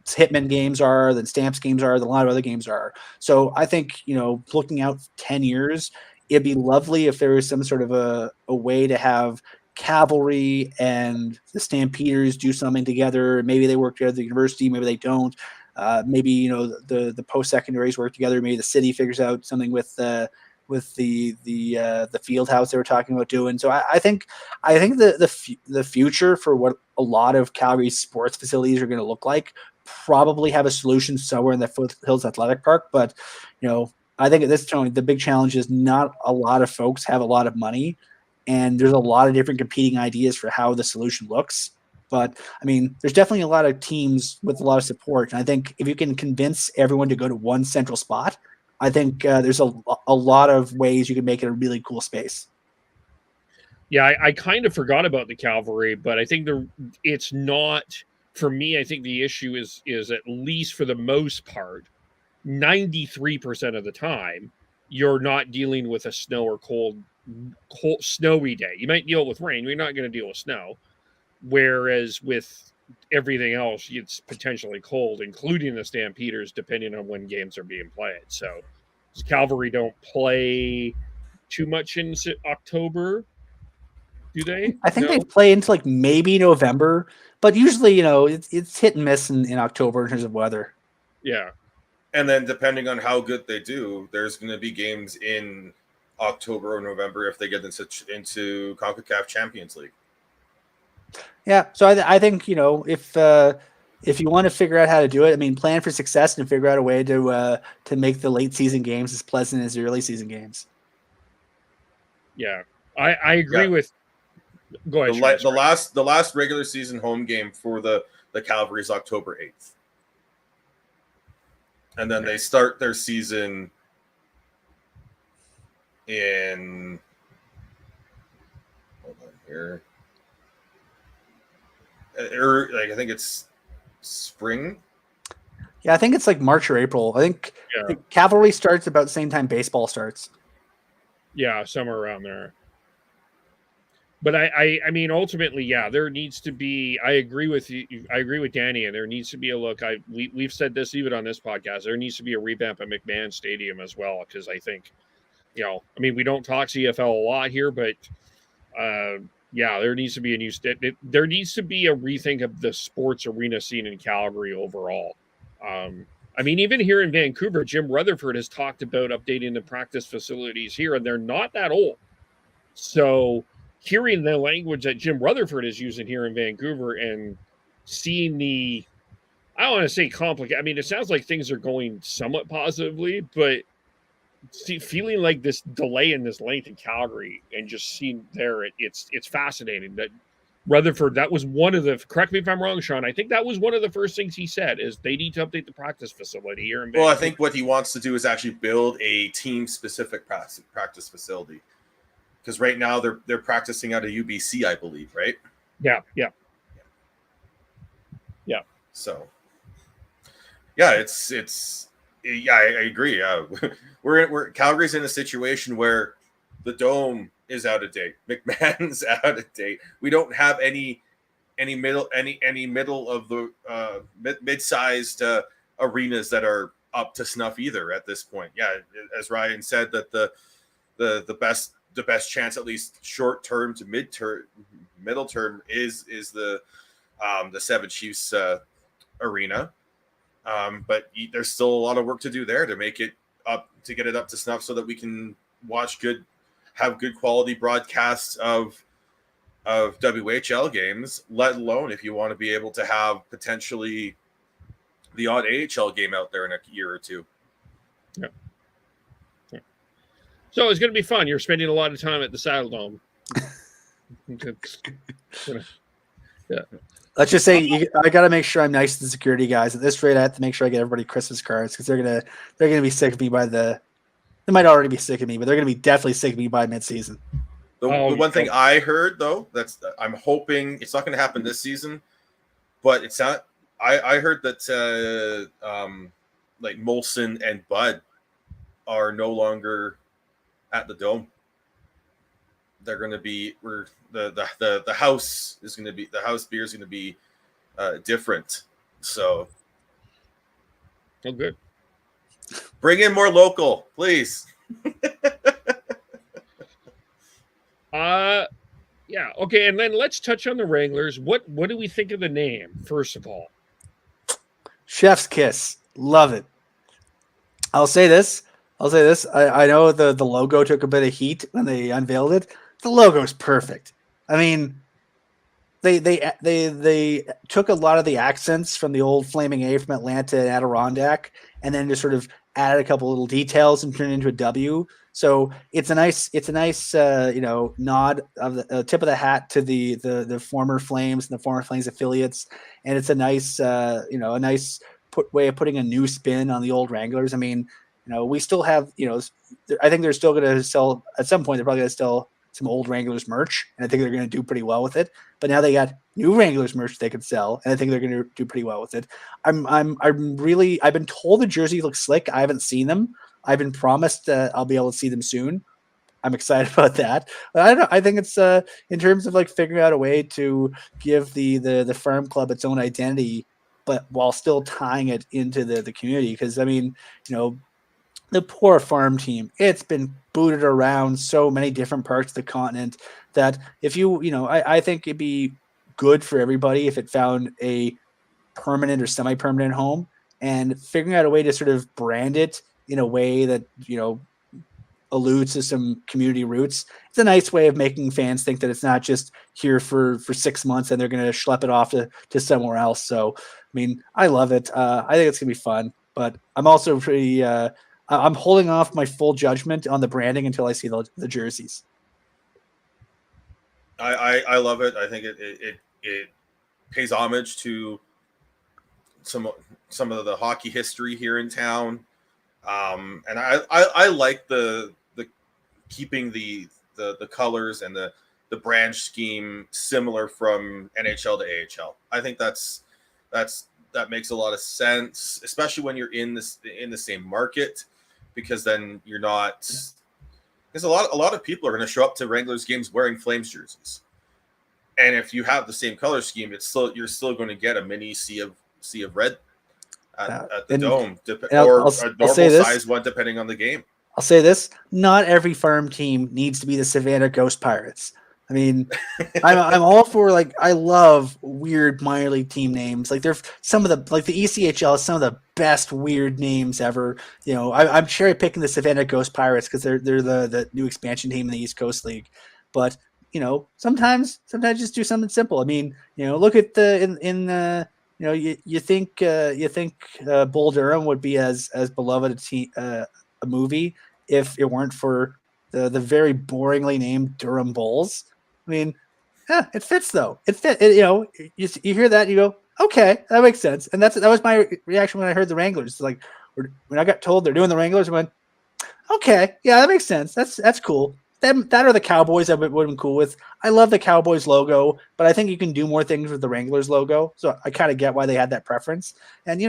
Hitman games are, than Stamps games are, than a lot of other games are. So I think looking out 10 years, it'd be lovely if there was some sort of a way to have Cavalry and the Stampeders do something together. Maybe they work together at the university, maybe they don't. Maybe the post-secondaries work together. Maybe the city figures out something with the field house they were talking about doing. So I think the future for what a lot of Calgary's sports facilities are going to look like probably have a solution somewhere in the Foothills Athletic Park. But I think at this point the big challenge is not a lot of folks have a lot of money. And there's a lot of different competing ideas for how the solution looks. But, I mean, there's definitely a lot of teams with a lot of support. And I think if you can convince everyone to go to one central spot, I think there's a lot of ways you can make it a really cool space.
Yeah, I kind of forgot about the Cavalry, but I think it's not, for me, I think the issue is at least for the most part, 93% of the time, you're not dealing with a snow or cold, snowy day. You might deal with rain. You're not going to deal with snow. Whereas with everything else, it's potentially cold, including the Stampeders, depending on when games are being played. So Cavalry don't play too much in October, do they?
I think they play into like maybe November, but usually, it's hit and miss in October in terms of weather.
Yeah.
And then depending on how good they do, there's going to be games in October or November if they get into CONCACAF Champions League.
Yeah, so I think if you want to figure out how to do it, I mean, plan for success and figure out a way to make the late season games as pleasant as the early season games.
Yeah, I agree with. Go ahead.
The last regular season home game for the Calvary is October 8th, and then they start their season in. Hold on here. I think it's spring.
Yeah, I think it's like March or April. I think the Cavalry starts about the same time baseball starts.
Yeah, somewhere around there. But I mean, ultimately, yeah, there needs to be. I agree with you. I agree with Danny, and there needs to be a look. We've said this even on this podcast. There needs to be a revamp at McMahon Stadium as well, because I think, I mean, we don't talk CFL a lot here, but. Yeah, there needs to be there needs to be a rethink of the sports arena scene in Calgary overall. I mean, even here in Vancouver, Jim Rutherford has talked about updating the practice facilities here, and they're not that old. So hearing the language that Jim Rutherford is using here in Vancouver and seeing the, I don't want to say complicated. I mean, it sounds like things are going somewhat positively, but feeling like this delay in this length in Calgary and just seeing there, it's fascinating that Rutherford, that was one of the, correct me if I'm wrong, Sean, I think that was one of the first things he said is they need to update the practice facility here in Vancouver.
Well, I think what he wants to do is actually build a team-specific practice facility. Because right now they're practicing out of UBC, I believe, right?
Yeah.
So, yeah, I agree. We're Calgary's in a situation where the dome is out of date. McMahon's out of date. We don't have any middle of the mid-sized arenas that are up to snuff either at this point. Yeah, as Ryan said, that the best chance, at least short term to middle term, is the Seven Chiefs arena. But there's still a lot of work to do there to make it up, to get it up to snuff so that we can have good quality broadcasts of WHL games, let alone if you want to be able to have potentially the odd AHL game out there in a year or two.
Yeah. So it's going to be fun. You're spending a lot of time at the Saddle Dome. Yeah.
Let's just say I got to make sure I'm nice to the security guys. At this rate, I have to make sure I get everybody Christmas cards because they're gonna be sick of me they might already be sick of me, but they're gonna be definitely sick of me by mid-season.
The one thing I heard though, I'm hoping it's not going to happen this season, but it's not. I heard that like Molson and Bud are no longer at the Dome. They're going to be the house is going to be, the house beer is going to be different. So,
oh, good.
Bring in more local, please.
Yeah. Okay. And then let's touch on the Wranglers. What do we think of the name, first of all?
Chef's kiss. Love it. I'll say this. I know the logo took a bit of heat when they unveiled it. The logo is perfect. I mean, they took a lot of the accents from the old Flaming A from Atlanta and Adirondack, and then just sort of added a couple little details and turned it into a W. So it's a nice nod of the tip of the hat to the former Flames and the former Flames affiliates, and it's a nice way of putting a new spin on the old Wranglers. I mean, we still have, I think they're still going to sell at some point. They're probably going to sell some old Wranglers merch, and I think they're going to do pretty well with it. But now they got new Wranglers merch they can sell, and I think they're going to do pretty well with it. I've been told the jerseys look slick. I haven't seen them. I've been promised that I'll be able to see them soon. I'm excited about that. But I don't know. I think it's in terms of like figuring out a way to give the farm club its own identity, but while still tying it into the community. Because I mean, the poor farm team, it's been booted around so many different parts of the continent that if I think it'd be good for everybody if it found a permanent or semi-permanent home, and figuring out a way to sort of brand it in a way that, alludes to some community roots. It's a nice way of making fans think that it's not just here for 6 months and they're going to schlep it off to somewhere else. So, I mean, I love it. I think it's going to be fun, but I'm also pretty, I'm holding off my full judgment on the branding until I see the jerseys.
I love it. I think it pays homage to some of the hockey history here in town, and I like the keeping the colors and the brand scheme similar from NHL to AHL. I think that makes a lot of sense, especially when you're in the same market. Because then you're not, because a lot of people are going to show up to Wranglers games wearing Flames jerseys, and if you have the same color scheme, you're still going to get a mini sea of red at the Dome, or a normal size one depending on the game.
I'll say this: not every farm team needs to be the Savannah Ghost Pirates. I mean, I'm all for, like, I love weird minor league team names. Like, they're some of the, like, the ECHL is some of the best weird names ever. I'm cherry picking the Savannah Ghost Pirates because they're the new expansion team in the East Coast League. but sometimes just do something simple. I mean, look at you think Bull Durham would be as beloved a movie if it weren't for the very boringly named Durham Bulls. I mean, it fits though. You hear that, you go, okay, that makes sense. And that was my reaction when I heard the Wranglers. Like when I got told they're doing the Wranglers, I went, okay, yeah, that makes sense. That's cool. That are the Cowboys I would have been cool with. I love the Cowboys logo, but I think you can do more things with the Wranglers logo. So I kind of get why they had that preference. And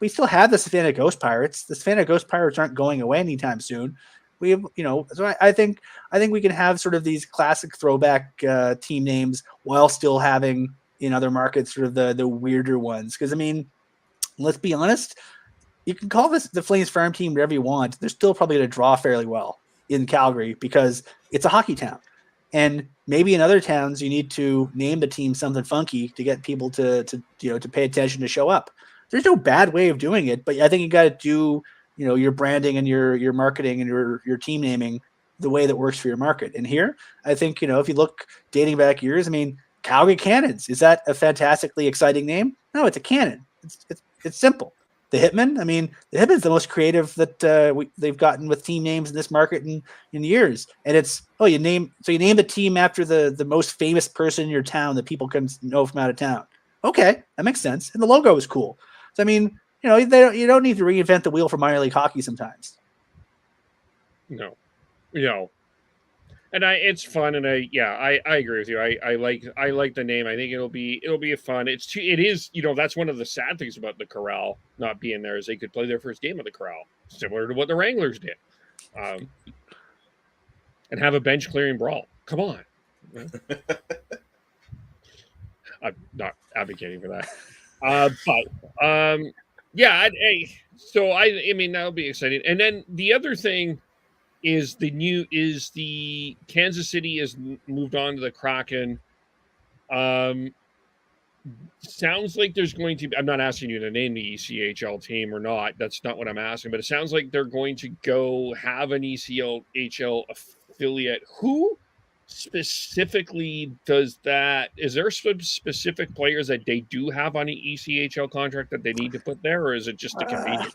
we still have the Savannah Ghost Pirates. The Savannah Ghost Pirates aren't going away anytime soon. We have, so I think we can have sort of these classic throwback team names while still having in other markets sort of the weirder ones. Because I mean, let's be honest, you can call this the Flames farm team whatever you want. They're still probably going to draw fairly well in Calgary because it's a hockey town. And maybe in other towns you need to name the team something funky to get people to pay attention, to show up. There's no bad way of doing it, but I think you got to do your branding and your marketing and your team naming the way that works for your market. And here, I think if you look dating back years, I mean, Calgary Cannons, is that a fantastically exciting name? No, it's a cannon. It's simple. The Hitman, I mean, the Hitman's the most creative that they've gotten with team names in this market in years. And it's you name the team after the most famous person in your town that people can know from out of town. Okay, that makes sense. And the logo is cool. So I mean, you don't need to reinvent the wheel for minor league hockey sometimes.
No. And it's fun, and I agree with you. I like the name. I think it'll be a fun. It is that's one of the sad things about the Corral not being there is they could play their first game at the Corral, similar to what the Wranglers did, and have a bench clearing brawl. Come on, I'm not advocating for that, but yeah. So I mean that'll be exciting. And then the other thing is the Kansas City has moved on to the Kraken. Sounds like there's going to be, I'm not asking you to name the ECHL team or not. That's not what I'm asking, but it sounds like they're going to go have an ECHL affiliate. Who specifically does that? Is there specific players that they do have on the ECHL contract that they need to put there, or is it just a convenience?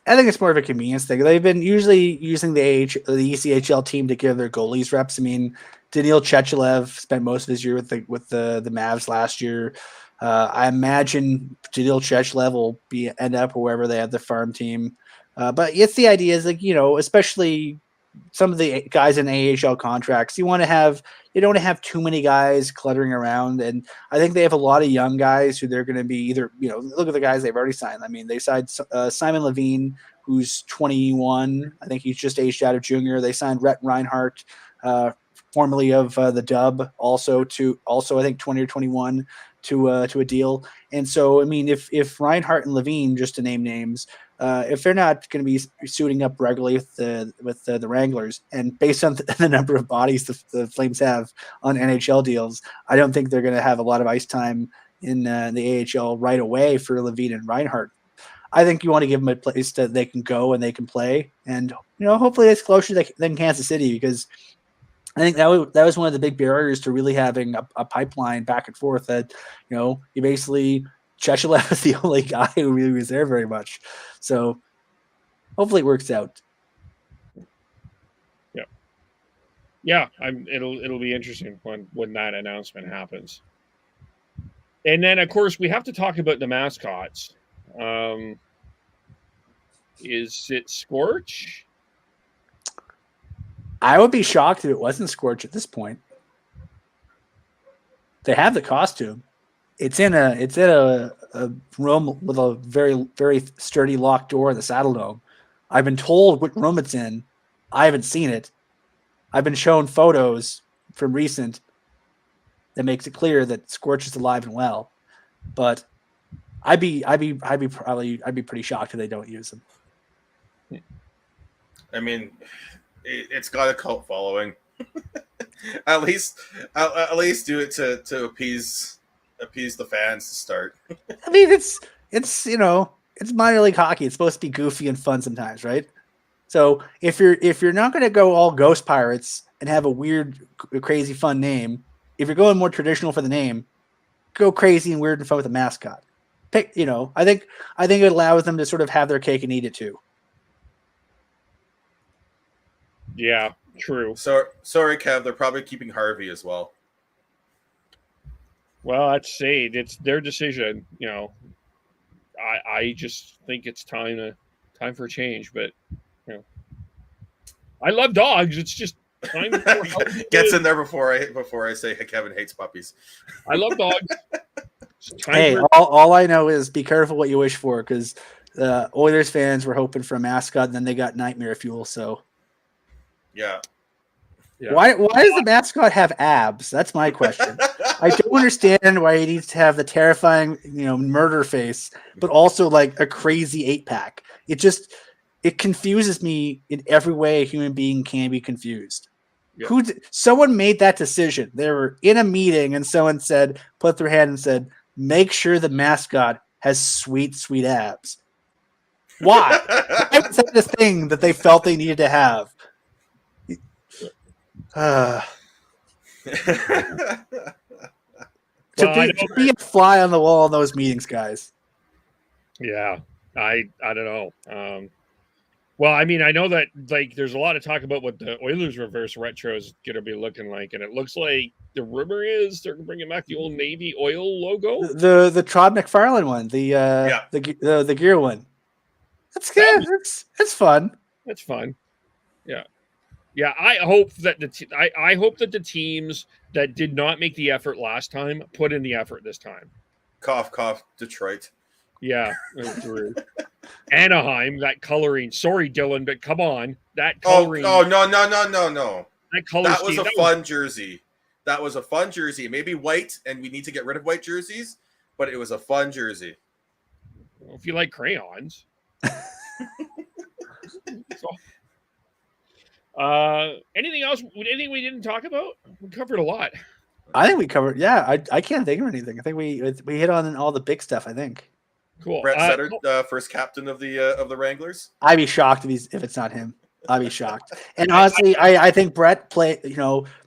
I think it's more of a convenience thing. They've been usually using the ECHL team to give their goalies reps. I mean, Daniil Chechelev spent most of his year with the Mavs last year. I imagine Daniil Chechelev will end up wherever they have the farm team. But it's the idea is especially some of the guys in AHL contracts, you don't want to have too many guys cluttering around. And I think they have a lot of young guys who they're going to be either, look at the guys they've already signed. I mean, they signed Simon Levine, who's 21. I think he's just aged out of junior. They signed Rhett Reinhardt, formerly of the Dub, also I think 20 or 21 to a deal. And so, I mean, if Reinhardt and Levine, just to name names, if they're not going to be suiting up regularly with the Wranglers, and based on the number of bodies the Flames have on NHL deals, I don't think they're going to have a lot of ice time in the AHL right away for Levine and Reinhardt. I think you want to give them a place that they can go and they can play, and hopefully it's closer than Kansas City, because I think that was one of the big barriers to really having a pipeline back and forth. That you basically Chechelev is the only guy who really was there very much. So hopefully it works out.
Yeah. It'll be interesting when that announcement happens. And then of course we have to talk about the Mascots. Is it Scorch?
I would be shocked if it wasn't Scorch at this point. They have the costume. It's in a room with a very, very sturdy locked door in the Saddle Dome. I've been told what room it's in. I haven't seen it. I've been shown photos from recent that makes it clear that Scorch is alive and well. But I'd be pretty shocked if they don't use him.
I mean, it's got a cult following. at least do it to appease the fans to start.
I mean, it's minor league hockey. It's supposed to be goofy and fun sometimes, right? So if you're not going to go all Ghost Pirates and have a weird, crazy, fun name. If you're going more traditional for the name, go crazy and weird and fun with a mascot. Pick, I think it allows them to sort of have their cake and eat it too.
Yeah, true.
So sorry, Kev. They're probably keeping Harvey as well.
Well, that's it's their decision. I just think it's time for a change. But I love dogs. It's just time
gets in there before I say Kevin hates puppies.
I love dogs.
Hey, all I know is be careful what you wish for, because Oilers fans were hoping for a mascot, and then they got nightmare fuel. So
yeah.
Why does the mascot have abs? That's my question. I don't understand why he needs to have the terrifying, murder face, but also like a crazy 8-pack. It confuses me in every way a human being can be confused. Yeah. Someone made that decision. They were in a meeting and someone put their hand and said, make sure the mascot has sweet, sweet abs. Why? Why was that the thing that they felt they needed to have? To be a fly on the wall in those meetings, guys.
Yeah, I don't know. Well, I mean, I know that there's a lot of talk about what the Oilers reverse retro is going to be looking like, and it looks like the rumor is they're bringing back the old Navy oil logo,
the Todd McFarlane one, the gear one. That's good. It's fun.
It's fun. Yeah. Yeah, I hope that I hope that the teams that did not make the effort last time put in the effort this time.
Cough, cough, Detroit.
Yeah, Anaheim, that coloring. Sorry, Dylan, but come on, that coloring.
Oh no!
That color.
That was a fun jersey. That was a fun jersey. Maybe white, and we need to get rid of white jerseys, but it was a fun jersey.
Well, if you like crayons. Anything else? Anything we didn't talk about? We covered a lot.
I think we covered. Yeah, I can't think of anything. I think we hit on all the big stuff. I think.
Cool.
Brett Sutter, first captain of the Wranglers.
I'd be shocked if it's not him. I'd be shocked. And honestly, I think Brett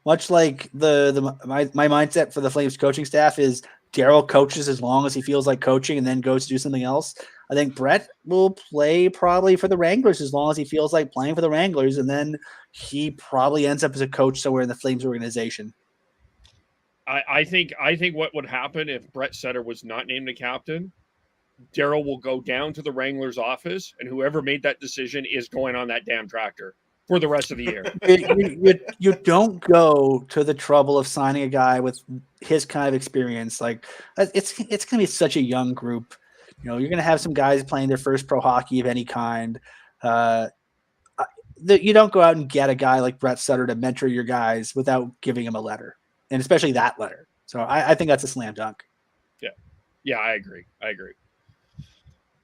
much like my mindset for the Flames coaching staff is Daryl coaches as long as he feels like coaching and then goes to do something else. I think Brett will play probably for the Wranglers as long as he feels like playing for the Wranglers, and then he probably ends up as a coach somewhere in the Flames organization.
I think what would happen if Brett Sutter was not named a captain, Daryl will go down to the Wranglers office, and whoever made that decision is going on that damn tractor for the rest of the year.
You don't go to the trouble of signing a guy with his kind of experience. Like it's going to be such a young group. You're going to have some guys playing their first pro hockey of any kind. You don't go out and get a guy like Brett Sutter to mentor your guys without giving him a letter, and especially that letter. So I think that's a slam dunk.
Yeah, I agree.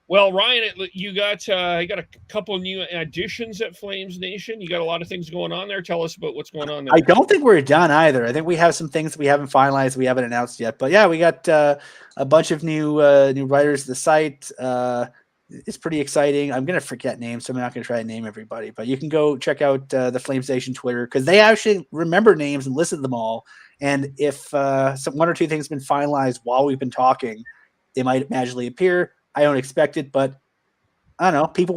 Well, Ryan, you got a couple new additions at Flames Nation. You got a lot of things going on there. Tell us about what's going on there.
I don't think we're done either. I think we have some things that we haven't finalized, we haven't announced yet. But yeah, we got a bunch of new writers to the site. It's pretty exciting. I'm going to forget names, so I'm not going to try to name everybody. But you can go check out the Flames Nation Twitter, because they actually remember names and listen to them all. And if one or two things have been finalized while we've been talking, they might magically appear. I don't expect it, but I don't know. People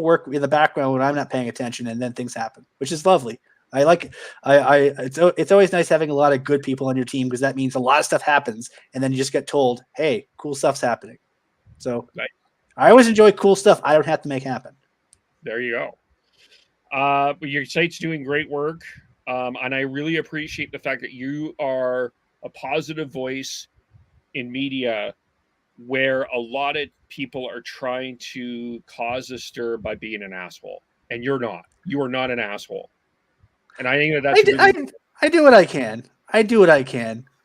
work in the background when I'm not paying attention, and then things happen, which is lovely. I like it. It's always nice having a lot of good people on your team, because that means a lot of stuff happens, and then you just get told, "Hey, cool stuff's happening." So
right.
I always enjoy cool stuff I don't have to make happen.
There you go. Your site's doing great work, and I really appreciate the fact that you are a positive voice in media, where a lot of people are trying to cause a stir by being an asshole, and you're not. You are not an asshole, and I think that's.
I do what I can.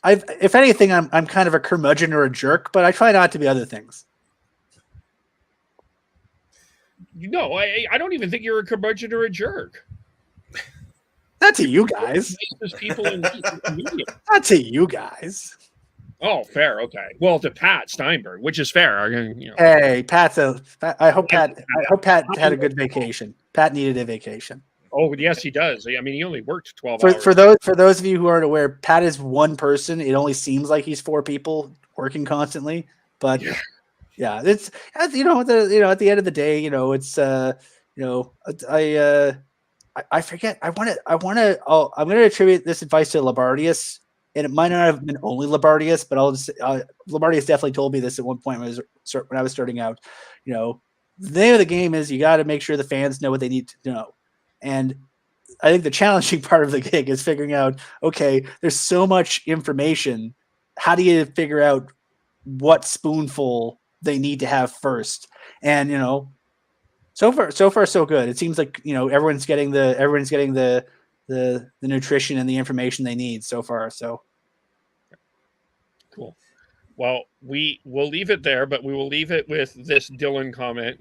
If anything, I'm kind of a curmudgeon or a jerk, but I try not to be other things.
No, I don't even think you're a curmudgeon or a jerk.
Not to you guys.
People in media.
Not to you guys.
Oh, fair. Okay. Well, to Pat Steinberg, which is fair.
Hey, I hope Pat had a good vacation. Pat needed a vacation.
Oh, yes, he does. I mean, he only worked 12 hours.
For those of you who aren't aware, Pat is one person. It only seems like he's 4 people working constantly, but yeah, it's at the end of the day, it's I forget. I'm going to attribute this advice to Labardius, and it might not have been only Labardius, but Labardius definitely told me this at one point when I was starting out. The name of the game is you got to make sure the fans know what they need to know. And I think the challenging part of the gig is figuring out, okay, there's so much information. How do you figure out what spoonful they need to have first? And, so far, so good. It seems like, everyone's getting the nutrition and the information they need so far. So
cool. Well, we will leave it there, but we will leave it with this Dylan comment.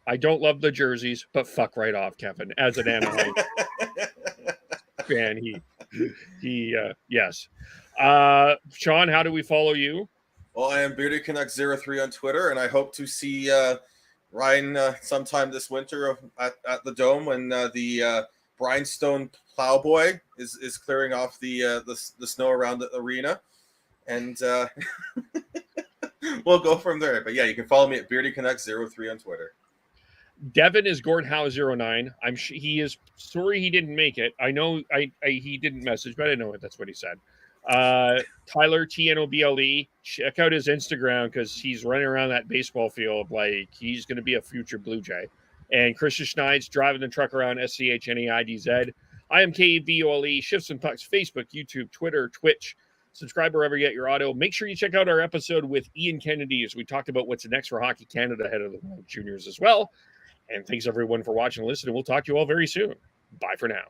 I don't love the jerseys, but fuck right off, Kevin. As an Anaheim fan, yes. Sean, how do we follow you?
Well, I am Bearded Canuck 03 on Twitter, and I hope to see Ryan sometime this winter at the Dome when the Brinestone Plowboy is clearing off the snow around the arena, and we'll go from there. But yeah, you can follow me at Bearded Canuck 03 on Twitter.
Devin is Gordhowe09. He is sorry he didn't make it. I know he didn't message, but I know that's what he said. Tyler TNOBLE, check out his Instagram because he's running around that baseball field like he's going to be a future Blue Jay. And Christian Schneid's driving the truck around SCHNEIDZ. I am KVOLE, Shifts and Pucks, Facebook, YouTube, Twitter, Twitch. Subscribe wherever you get your audio. Make sure you check out our episode with Ian Kennedy as we talked about what's next for Hockey Canada ahead of the World Juniors as well. And thanks everyone for watching and listening. We'll talk to you all very soon. Bye for now.